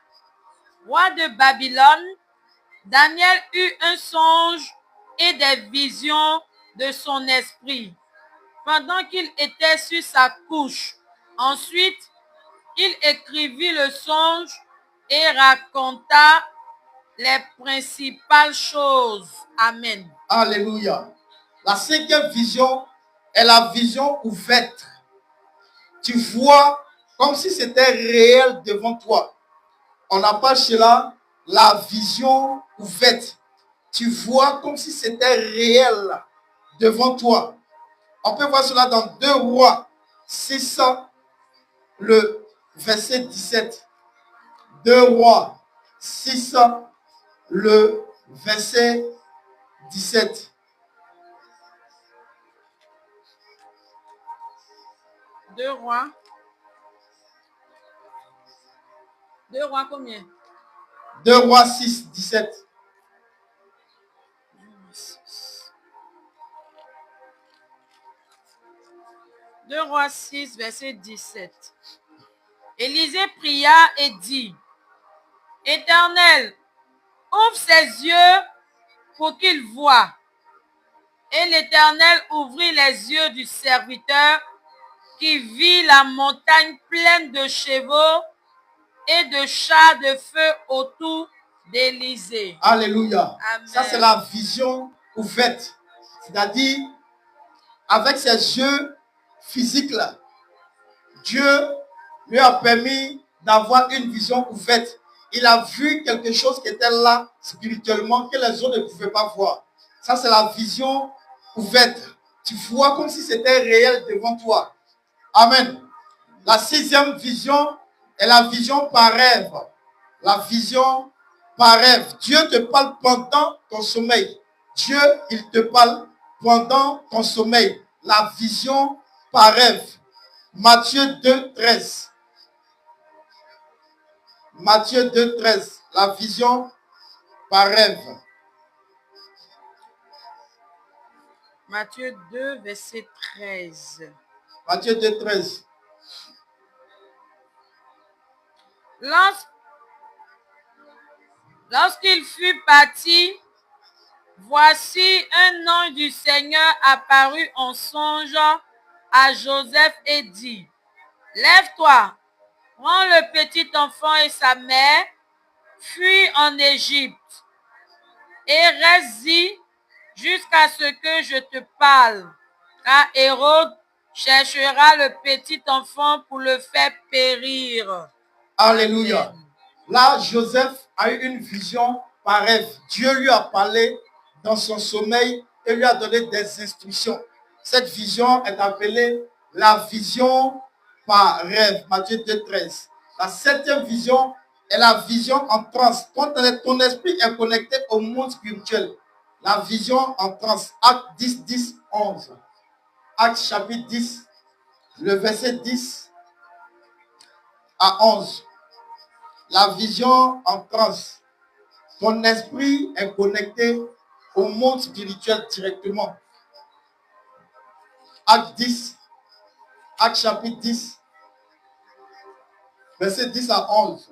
roi de Babylone, Daniel eut un songe et des visions de son esprit pendant qu'il était sur sa couche. Ensuite, Il écrivit le songe et raconta les principales choses. Amen. Alléluia. La cinquième vision est la vision ouverte. Tu vois comme si c'était réel devant toi. On appelle cela la vision ouverte. Tu vois comme si c'était réel devant toi. On peut voir cela dans 2 Rois 6, le verset 17. 2 Rois 6, le verset 17. 2 Rois. 2 Rois combien? 2 Rois 6, 17. 2 Rois 6, verset 17. Élisée pria et dit, Éternel, ouvre ses yeux pour qu'il voie. Et l'Éternel ouvrit les yeux du serviteur qui vit la montagne pleine de chevaux et de chars de feu autour d'Élisée. Alléluia. Amen. Ça, c'est la vision ouverte. C'est-à-dire, avec ses yeux physiques là, Dieu lui a permis d'avoir une vision ouverte. Il a vu quelque chose qui était là spirituellement que les autres ne pouvaient pas voir. Ça, c'est la vision ouverte. Tu vois comme si c'était réel devant toi. Amen. La 6e vision est la vision par rêve. La vision par rêve. Dieu te parle pendant ton sommeil. Dieu, il te parle pendant ton sommeil. La vision par rêve. Matthieu 2, 13. Matthieu 2, 13. La vision par rêve. Matthieu 2, verset 13. Matthieu 2, 13. Lorsqu'il fut parti, voici un ange du Seigneur apparut en songe à Joseph et dit, lève-toi, prends le petit enfant et sa mère, fuis en Égypte et reste-y jusqu'à ce que je te parle, car Hérode cherchera le petit enfant pour le faire périr. Alléluia. Amen. Là, Joseph a eu une vision par rêve. Dieu lui a parlé dans son sommeil et lui a donné des instructions. Cette vision est appelée la vision par rêve. Matthieu 2, 13. La 7e vision est la vision en transe. Quand ton esprit est connecté au monde spirituel. La vision en transe. Acte 10, 10, 11. Acte chapitre 10, le verset 10 à 11. La vision en transe. Ton esprit est connecté au monde spirituel directement. Acte 10, Acte chapitre 10, verset 10 à 11.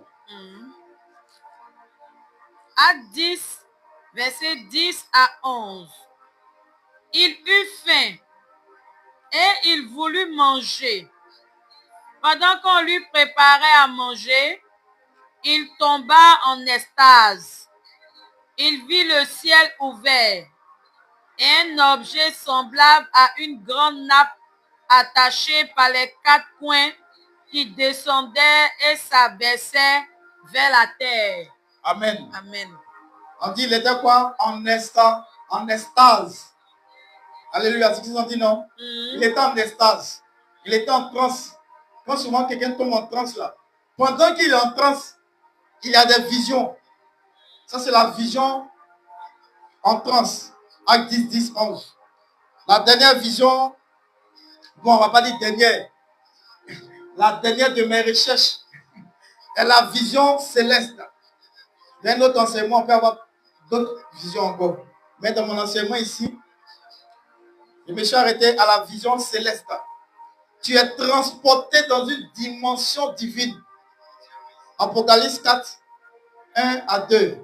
Acte 10, verset 10 à 11. Il eut faim et il voulut manger. Pendant qu'on lui préparait à manger, il tomba en extase. Il vit le ciel ouvert et un objet semblable à une grande nappe attachée par les 4 coins qui descendait et s'abaissait vers la terre. Amen. Amen. On dit, il était quoi? En extase. Alléluia. C'est ce qu'ils ont dit, non? Il était en extase. Il était en transe. Quand souvent quelqu'un tombe en transe là, pendant qu'il est en transe, il y a des visions. Ça, c'est la vision en transe. Acte 10, 10, 11. La dernière vision, bon, on ne va pas dire dernière. La dernière de mes recherches est la vision céleste. Dans notre enseignement, on peut avoir d'autres visions encore. Mais dans mon enseignement ici, je me suis arrêté à la vision céleste. Tu es transporté dans une dimension divine. Apocalypse 4, 1 à 2.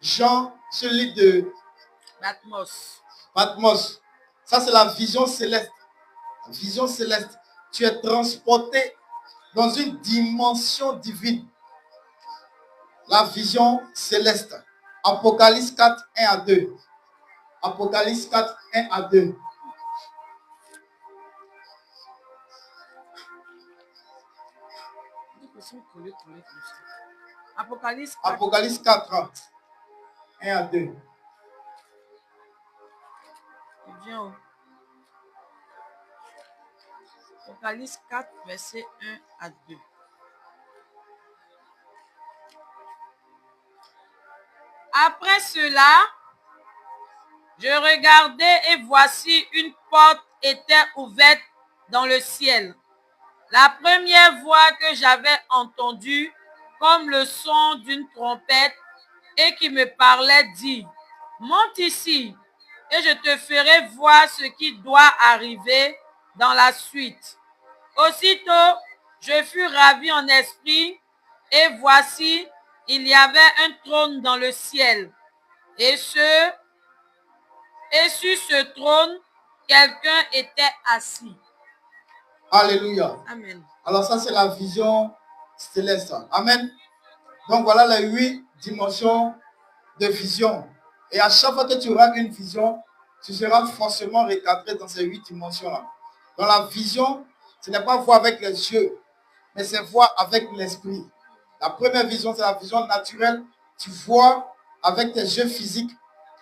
Jean, celui de Patmos. Ça, c'est la vision céleste. La vision céleste. Tu es transporté dans une dimension divine. La vision céleste. Apocalypse 4, 1 à 2. Apocalypse 4, 1 à 2. Apocalypse 4. Apocalypse 4, 1 à 2. Bien. Apocalypse 4, verset 1 à 2. Après cela, je regardai et voici une porte était ouverte dans le ciel. La première voix que j'avais entendue, comme le son d'une trompette, et qui me parlait, dit, monte ici, et je te ferai voir ce qui doit arriver dans la suite. Aussitôt, je fus ravi en esprit, et voici, il y avait un trône dans le ciel. Et sur ce trône, quelqu'un était assis. Alléluia. Amen. Alors ça, c'est la vision céleste. Amen. Donc voilà les 8 dimensions de vision. Et à chaque fois que tu auras une vision, tu seras forcément recadré dans ces 8 dimensions-là. Dans la vision, ce n'est pas voir avec les yeux, mais c'est voir avec l'esprit. La première vision, c'est la vision naturelle. Tu vois avec tes yeux physiques.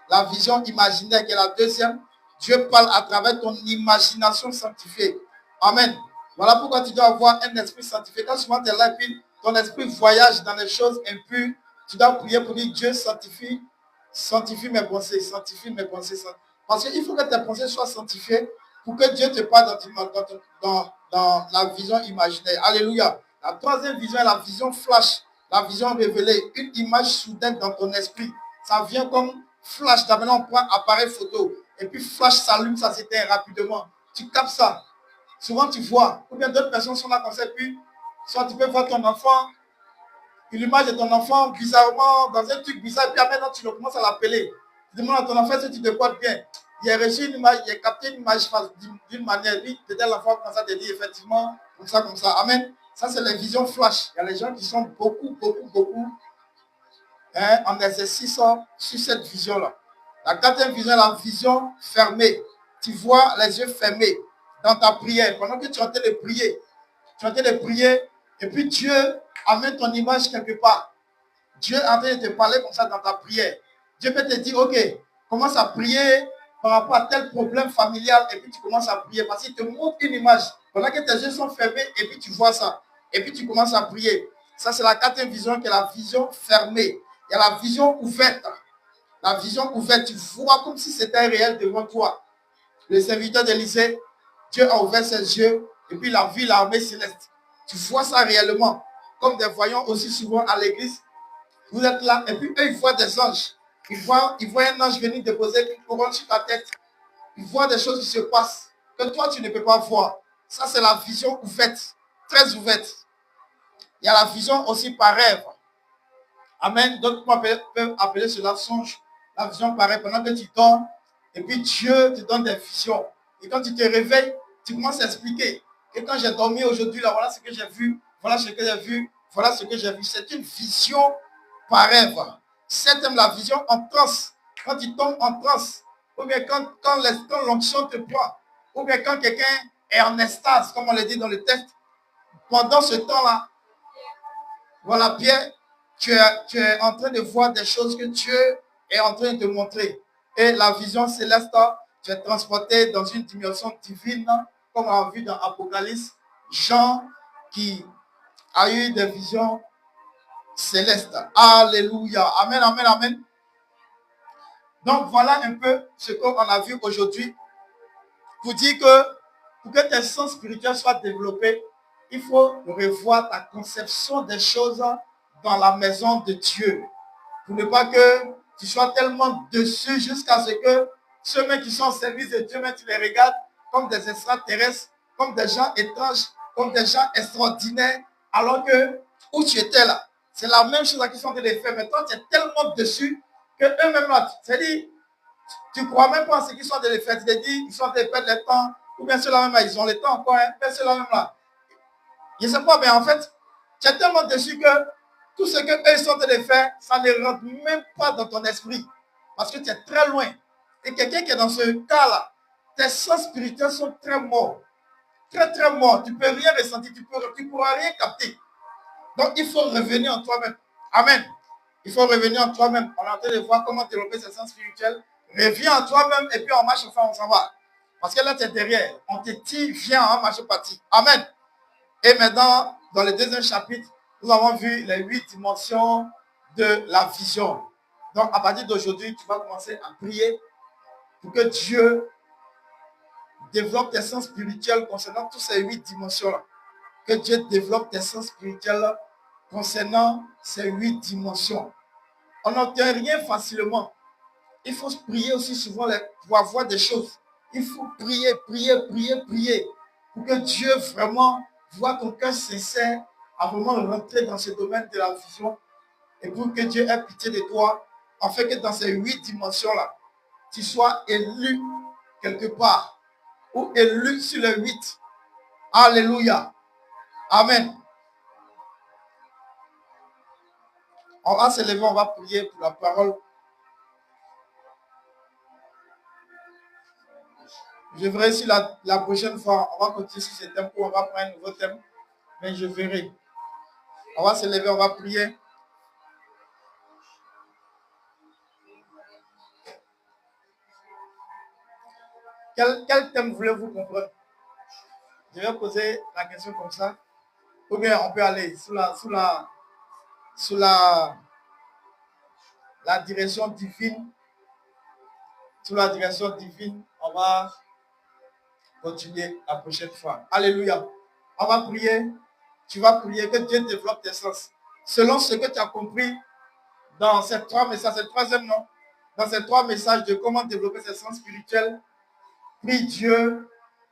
La vision imaginaire qui est la deuxième. Dieu parle à travers ton imagination sanctifiée. Amen. Voilà pourquoi tu dois avoir un esprit sanctifié. Quand souvent tu es là et puis ton esprit voyage dans les choses impures, tu dois prier pour dire Dieu sanctifie mes pensées, sanctifie mes pensées. Parce qu'il faut que tes pensées soient sanctifiées pour que Dieu te parle dans la vision imaginaire. Alléluia. La troisième vision est la vision flash, la vision révélée, une image soudaine dans ton esprit. Ça vient comme flash. D'abord, on prend appareil photo et puis flash s'allume, ça s'éteint rapidement. Tu captes ça. Souvent, tu vois, ou bien d'autres personnes sont là comme ça, puis soit tu peux voir ton enfant, l'image de ton enfant bizarrement dans un truc bizarre, puis maintenant tu le commences à l'appeler. Tu demandes à ton enfant si tu te portes bien. Il a reçu une image, il a capté une image d'une manière, lui, peut-être l'enfant commence à te dire effectivement, comme ça. Amen. Ça, c'est les visions flash. Il y a les gens qui sont beaucoup en exercice sur cette vision-là. La quatrième vision est la vision fermée. Tu vois les yeux fermés dans ta prière. Pendant que tu es en train de prier, et puis Dieu amène ton image quelque part. Dieu est en train de te parler comme ça dans ta prière. Dieu peut te dire, ok, commence à prier par rapport à tel problème familial, et puis tu commences à prier, parce qu'il te montre une image. Pendant que tes yeux sont fermés, et puis tu vois ça, et puis tu commences à prier. Ça, c'est la quatrième vision, qui est la vision fermée. Il y a la vision ouverte. La vision ouverte, tu vois comme si c'était réel devant toi. Le serviteur d'Élysée, Dieu a ouvert ses yeux et puis il a vu l'armée céleste. Tu vois ça réellement. Comme des voyants aussi souvent à l'église. Vous êtes là et puis eux, ils voient des anges. Ils voient un ange venir déposer une couronne sur ta tête. Ils voient des choses qui se passent que toi, tu ne peux pas voir. Ça, c'est la vision ouverte, très ouverte. Il y a la vision aussi par rêve. Amen. D'autres peuvent appeler cela songe. La vision par rêve pendant que tu dors. Et puis Dieu te donne des visions. Et quand tu te réveilles, tu commences à expliquer. Et quand j'ai dormi aujourd'hui, là, voilà ce que j'ai vu. Voilà ce que j'ai vu. Voilà ce que j'ai vu. C'est une vision par rêve. Septième, la vision en transe. Quand tu tombes en transe. Ou bien quand l'onction te prend. Ou bien quand quelqu'un est en extase, comme on le dit dans le texte. Pendant ce temps-là, voilà, Pierre, tu es en train de voir des choses que Dieu est en train de te montrer. Et la vision céleste, tu es transporté dans une dimension divine, comme on a vu dans Apocalypse. Jean qui a eu des visions célestes. Alléluia. Amen, amen, amen. Donc voilà un peu ce qu'on a vu aujourd'hui. Pour dire que pour que tes sens spirituels soient développés, il faut revoir ta conception des choses dans la maison de Dieu. Pour ne pas que tu sois tellement dessus jusqu'à ce que ceux qui sont au service de Dieu, tu les regardes comme des extraterrestres, comme des gens étranges, comme des gens extraordinaires, alors que où tu étais là, c'est la même chose qu'ils sont en train de faire. Mais toi, tu es tellement dessus que eux-mêmes là, c'est-à-dire, tu ne crois même pas en ce qu'ils sont en train de faire. Tu te dis, ils sont en train de perdre le temps, ou bien ceux-là même là, ils ont le temps encore, hein, mais ceux-là même là, Je ne sais pas, mais en fait, tu es tellement déçu que tout ce qu'eux sont en train de faire, ça ne rentre même pas dans ton esprit. Parce que tu es très loin. Et quelqu'un qui est dans ce cas-là, tes sens spirituels sont très morts. Très, très morts. Tu ne peux rien ressentir, tu ne pourras rien capter. Donc, il faut revenir en toi-même. Amen. Il faut revenir en toi-même. On est en train de voir comment développer ses sens spirituels. Reviens en toi-même et puis on marche, enfin, on s'en va. Parce que là, tu es derrière. On te dit, viens, on marche parti. Amen. Et maintenant, dans le deuxième chapitre, nous avons vu les 8 dimensions de la vision. Donc, à partir d'aujourd'hui, tu vas commencer à prier pour que Dieu développe tes sens spirituels concernant toutes ces 8 dimensions-là. Que Dieu développe tes sens spirituels concernant ces 8 dimensions. On n'obtient rien facilement. Il faut prier aussi souvent pour avoir des choses. Il faut prier, prier, prier, prier pour que Dieu vraiment voit ton cœur sincère à vraiment rentrer dans ce domaine de la vision et pour que Dieu ait pitié de toi, afin que dans ces 8 dimensions-là, tu sois élu quelque part ou élu sur les 8. Alléluia. Amen. On va se lever, on va prier pour la parole. Je verrai si la prochaine fois, on va continuer sur ce thème ou on va prendre un nouveau thème. Mais je verrai. On va se lever, on va prier. Quel thème voulez-vous comprendre? Je vais poser la question comme ça. Ou bien on peut aller sous la direction divine. Sous la direction divine, on va continuer la prochaine fois. Alléluia. On va prier. Tu vas prier que Dieu développe tes sens. Selon ce que tu as compris dans ces 3 messages, c'est le troisième nom. Dans ces 3 messages de comment développer ses sens spirituels, prie Dieu,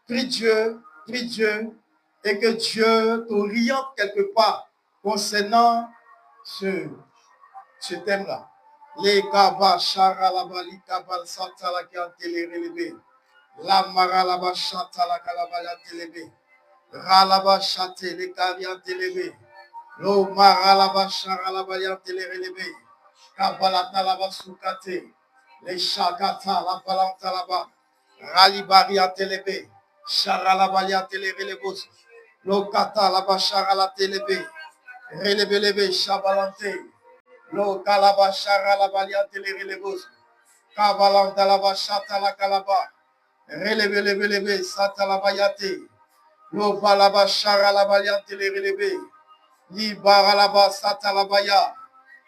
prie Dieu, prie Dieu, et que Dieu t'oriente quelque part concernant ce thème-là. Les kaba shara la bali kabal santa la kantele relebe. La mara la ba chanta la kalabala telebe. Ralaba chate le karian telebe. Lo mara la ba shara la bali tele relebe. Kabalata la ba sukate. Le shakata la balanta la ba. Ralibaria telebe. Shara la bali tele relebos. Lo kata la ba shara la telebe. Relebelebe shabalante. Lo kalaba shara la balia tele relebos. Kabalanta la ba shata la kalaba. Relebelebelebe sata la bayate. Lo balaba shara la balia tele relebe. Li bara la ba sata la baya.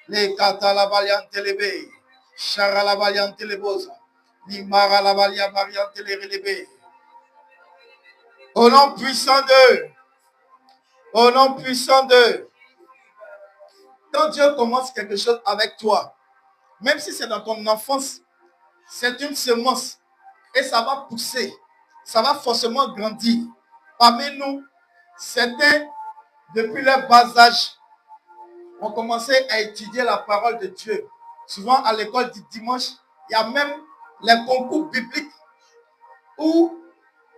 Le kata la balia telebe. Shara la balia telebos. Li mara la balia baria tele relebe. Au nom puissant de. Au nom puissant de. Quand Dieu commence quelque chose avec toi, même si c'est dans ton enfance, c'est une semence et ça va pousser, ça va forcément grandir. Parmi nous, certains, depuis leur bas âge, ont commencé à étudier la parole de Dieu. Souvent à l'école du dimanche, il y a même les concours bibliques où,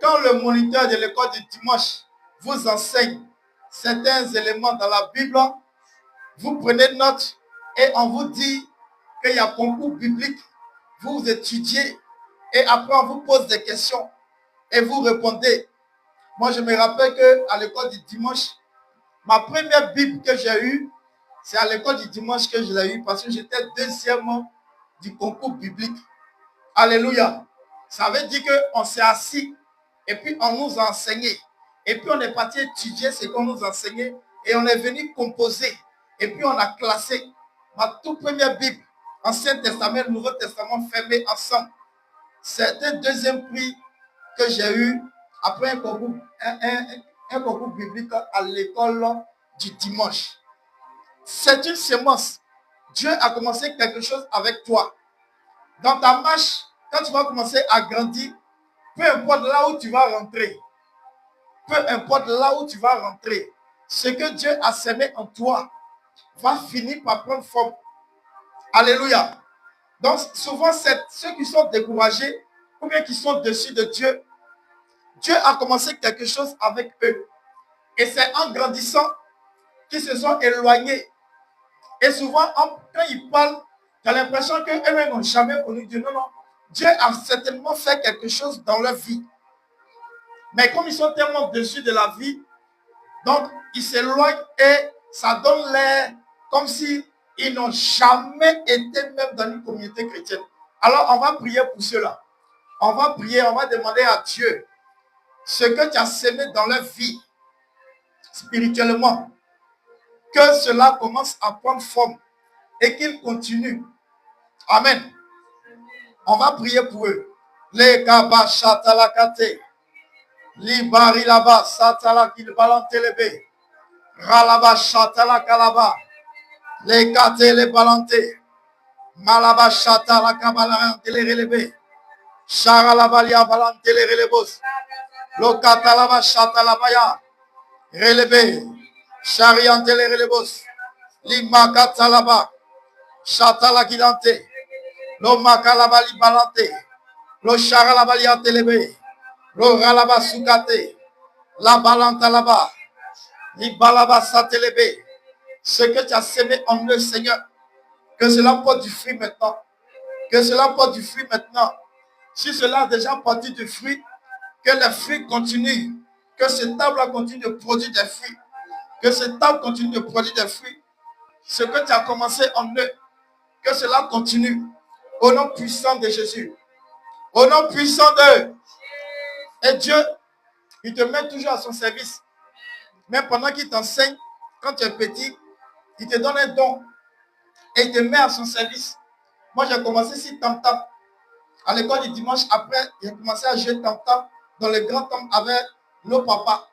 quand le moniteur de l'école du dimanche vous enseigne certains éléments dans la Bible, vous prenez note et on vous dit qu'il y a concours biblique, vous étudiez et après on vous pose des questions et vous répondez. Moi je me rappelle qu'à l'école du dimanche, ma première Bible que j'ai eue, c'est à l'école du dimanche que je l'ai eue parce que j'étais deuxième du concours biblique. Alléluia. Ça veut dire qu'on s'est assis et puis on nous a enseigné. Et puis on est parti étudier ce qu'on nous enseignait et on est venu composer. Et puis on a classé ma toute première Bible, Ancien Testament, Nouveau Testament fermé ensemble. C'est un deuxième prix que j'ai eu après un concours biblique à l'école du dimanche. C'est une semence. Dieu a commencé quelque chose avec toi. Dans ta marche, quand tu vas commencer à grandir, peu importe là où tu vas rentrer, ce que Dieu a semé en toi va finir par prendre forme. Alléluia. Donc souvent, ceux qui sont découragés ou bien qui sont dessus de Dieu, Dieu a commencé quelque chose avec eux. Et c'est en grandissant qu'ils se sont éloignés. Et souvent, quand ils parlent, tu as l'impression qu'eux-mêmes n'ont jamais connu Dieu. Non, non. Dieu a certainement fait quelque chose dans leur vie. Mais comme ils sont tellement dessus de la vie, donc ils s'éloignent et ça donne l'air comme si ils n'ont jamais été même dans une communauté chrétienne. Alors on va prier pour cela. On va prier, on va demander à Dieu ce que tu as semé dans leur vie spirituellement, que cela commence à prendre forme et qu'il continue. Amen. On va prier pour eux. Les gaba chatalakate, libari là-bas, satala qu'il balante les ralaba chatalakalaba, les kate les balante, malaba chatalakalante les relevés, charalabalia balante les relevos, lokatalaba chatalabaya, relevé, chariante les relevos, limakatalaba, chatalakilante, lo makalabali balante, lo charalabali antelebe, lo ralaba sukate, la balanta là-bas, li balaba satelebe. Ce que tu as semé en eux, Seigneur, que cela porte du fruit maintenant, que cela porte du fruit maintenant. Si cela a déjà porté du fruit, que les fruits continuent, que cette table continue de produire des fruits, que cette table continue de produire des fruits. Ce que tu as commencé en eux, que cela continue. Au nom puissant de Jésus. Au nom puissant de... Et Dieu, il te met toujours à son service. Même pendant qu'il t'enseigne, quand tu es petit, il te donne un don. Et il te met à son service. Moi, j'ai commencé ici tam-tam. À l'école du dimanche, après, j'ai commencé à jouer tam-tam dans le grand temple avec nos papas.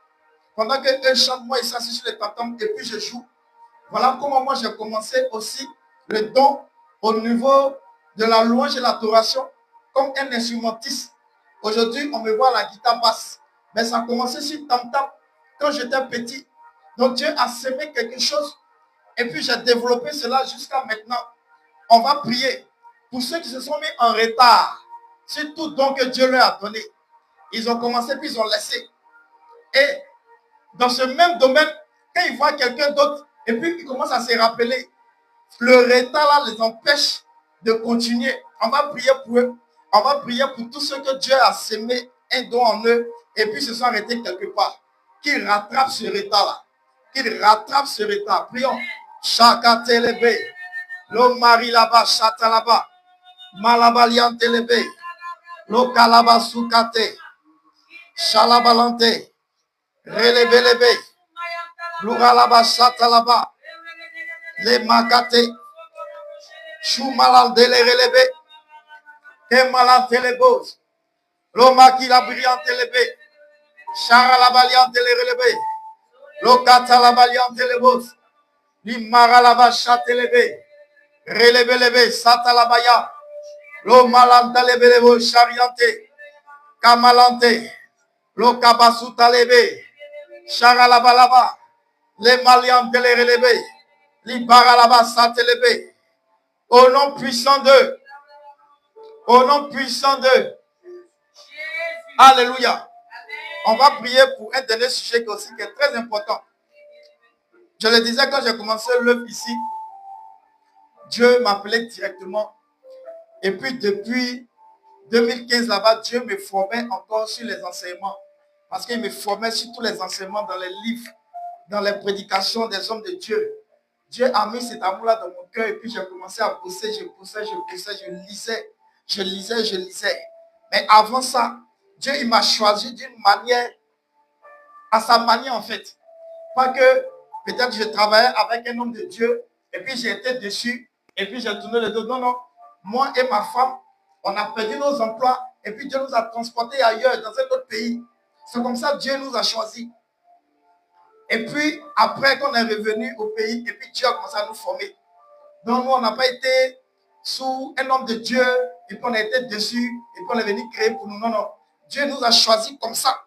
Pendant qu'eux chantent, moi, ils s'assient sur le tam-tam et puis je joue. Voilà comment moi, j'ai commencé aussi le don au niveau de la louange et l'adoration comme un instrumentiste. Aujourd'hui, on me voit à la guitare basse. Mais ça a commencé sur tam-tam quand j'étais petit. Donc, Dieu a semé quelque chose et puis j'ai développé cela jusqu'à maintenant. On va prier pour ceux qui se sont mis en retard sur tout don que Dieu leur a donné. Ils ont commencé puis ils ont laissé. Et dans ce même domaine, quand ils voient quelqu'un d'autre et puis ils commencent à se rappeler, le retard là les empêche de continuer. On va prier pour eux. On va prier pour tous ceux que Dieu a semé un don en eux et puis se sont arrêtés quelque part. Qu'ils rattrapent ce retard là. Qu'ils rattrapent ce retard. Prions. Chaka telebe. Lo mari là-bas, chata là-bas. Malabalian telebe. Lo kalaba sukate. Chalabalante. Relebelebe. Luralaba chata là-bas. Les makate. Choumalal dele relebe. Kemalan telebos. Lo makila brillant telebe. Charalabalian tele relebe. Lo katalabalian telebos. Limaralaba chatelebe. Relebelebe satalabaya. Lo malanta lebelebo chariante. Kamalante. Lo kabasuta lebe. Charalabalaba. Les malians de les relever. Libaralaba satelebe. Au nom puissant d'eux. Au nom puissant d'eux. Alléluia. On va prier pour un dernier sujet aussi qui est très important. Je le disais quand j'ai commencé l'œuvre ici. Dieu m'appelait directement. Et puis depuis 2015 là-bas, Dieu me formait encore sur les enseignements. Parce qu'il me formait sur tous les enseignements dans les livres, dans les prédications des hommes de Dieu. Dieu a mis cet amour-là dans mon cœur et puis j'ai commencé à bosser, je lisais. Mais avant ça, Dieu il m'a choisi d'une manière, à sa manière en fait. Pas que peut-être je travaillais avec un homme de Dieu et puis j'ai été dessus et puis j'ai tourné le dos. Non, non. Moi et ma femme, on a perdu nos emplois et puis Dieu nous a transportés ailleurs, dans un autre pays. C'est comme ça que Dieu nous a choisis. Et puis, après qu'on est revenu au pays, et puis Dieu a commencé à nous former. Donc, nous, on n'a pas été sous un homme de Dieu, et puis on a été dessus, et puis on est venu créer pour nous. Non, non. Dieu nous a choisis comme ça.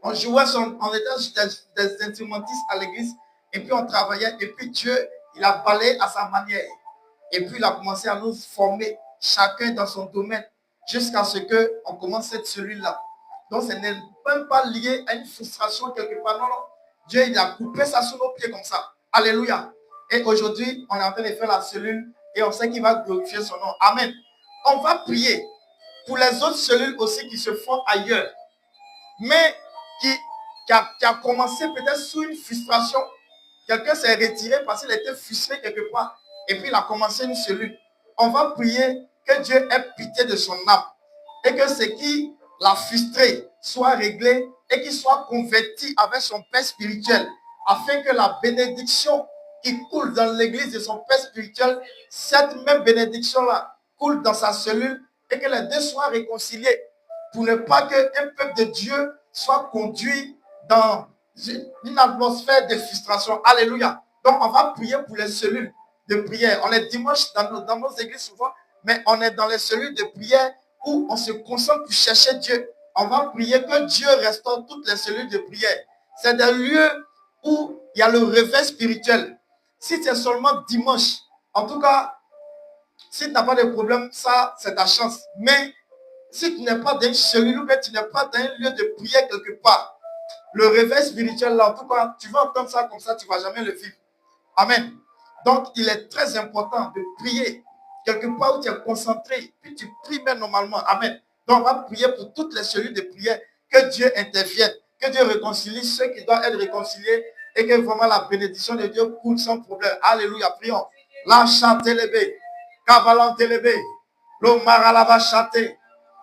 On jouait, on était des instrumentistes à l'église, et puis on travaillait, et puis Dieu, il a balayé à sa manière. Et puis, il a commencé à nous former, chacun dans son domaine, jusqu'à ce qu'on commence cette cellule-là. Donc, ce n'est même pas lié à une frustration quelque part. Non, non. Dieu, il a coupé ça sous nos pieds comme ça. Alléluia. Et aujourd'hui, on est en train de faire la cellule et on sait qu'il va glorifier son nom. Amen. On va prier pour les autres cellules aussi qui se font ailleurs, mais qui a commencé peut-être sous une frustration. Quelqu'un s'est retiré parce qu'il était frustré quelque part et puis il a commencé une cellule. On va prier que Dieu ait pitié de son âme et que ce qui l'a frustré soit réglé et qu'il soit converti avec son Père spirituel afin que la bénédiction qui coule dans l'église de son Père spirituel, cette même bénédiction-là coule dans sa cellule et que les deux soient réconciliés pour ne pas qu'un peuple de Dieu soit conduit dans une atmosphère de frustration. Alléluia. Donc, on va prier pour les cellules de prière. On est dimanche dans nos églises souvent, mais on est dans les cellules de prière où on se concentre pour chercher Dieu. On va prier que Dieu restaure toutes les cellules de prière. C'est des lieux où il y a le réveil spirituel. Si c'est seulement dimanche, en tout cas, si tu n'as pas de problème, ça, c'est ta chance. Mais si tu n'es pas dans une cellule ou bien tu n'es pas dans un lieu de prière quelque part, le réveil spirituel là, en tout cas, tu vas entendre ça comme ça, tu ne vas jamais le vivre. Amen. Donc, il est très important de prier quelque part où tu es concentré, puis tu pries même normalement. Amen. Donc, on va prier pour toutes les cellules de prière, que Dieu intervienne, que Dieu réconcilie ceux qui doivent être réconciliés et que vraiment la bénédiction de Dieu coule sans problème. Alléluia, prions. La chatelebe, kavalan telebe, lo maralaba chate,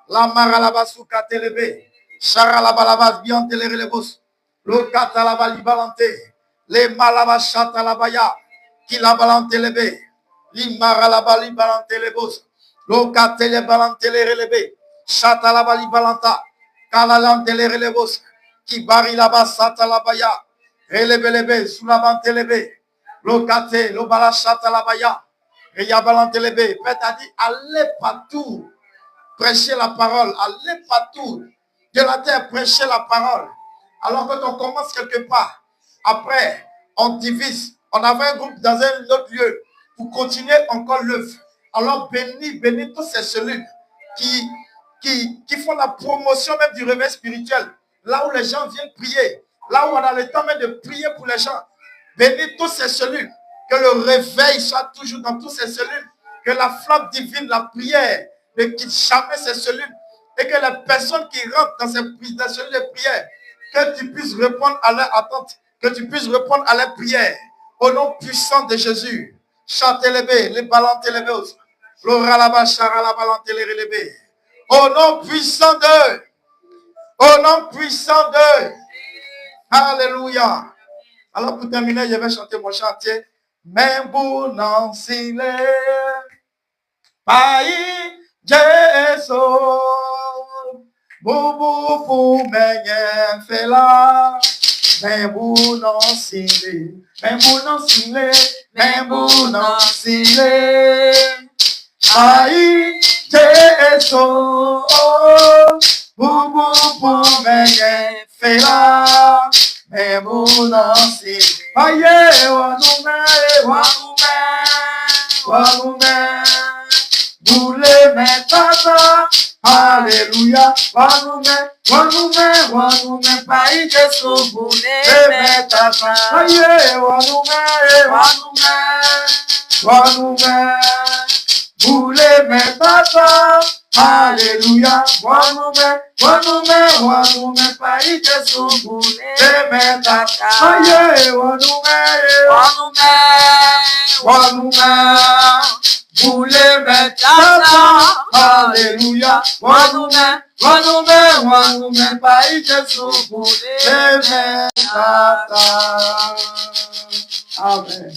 la maralaba souka telebe, charalabalabas bien telerelebos, lo katalaba libalante, le malaba chatalabaya, qui la balante lebe, li maralaba libalante lebos, lo katele balante lerelebe, chatalaba libalanta, kalalante lerelebos, qui bari laba satalabaya, relebelebe, soulabante lebe, lo kate, lo bala chatalabaya, reyabalante lebe. Père t'a dit, allez partout, prêcher la parole, allez partout de la terre, prêcher la parole. Alors quand on commence quelque part, après, on divise. On avait un groupe dans un autre lieu pour continuer encore l'œuvre. Alors bénis toutes ces cellules qui font la promotion même du réveil spirituel. Là où les gens viennent prier, là où on a le temps même de prier pour les gens. Bénis toutes ces cellules. Que le réveil soit toujours dans toutes ces cellules. Que la flamme divine, la prière, ne quitte jamais ces cellules. Et que les personnes qui rentrent dans ces cellules de prière, que tu puisses répondre à leur attente, que tu puisses répondre à leur prière. Au nom puissant de Jésus. Chatelebe, les balantes élevées. L'oralaba, charalaba, l'antelébé. Au nom puissant de. Au nom puissant de. Alléluia. Alors pour terminer, je vais chanter mon chantier. Même pour non s'il est. Paï, Jésus. Boubou pour m'aider, fais là. Même pour non s'il est. Même pour non s'il est. Même pour non s'il est. Aïe, Jésus. Boubou pour m'aider, fais là. Même pour non s'il est. Aïe, wanoume. Boule metata, alléluia, wanoume, paï Jésus, boule metata, aïe, wanoume, boule metata, alléluia, wanoume, paï Jésus, boule metata, aïe, wanoume, boule metata, alléluia, wanoume, paï Jésus, boule metata. Amen.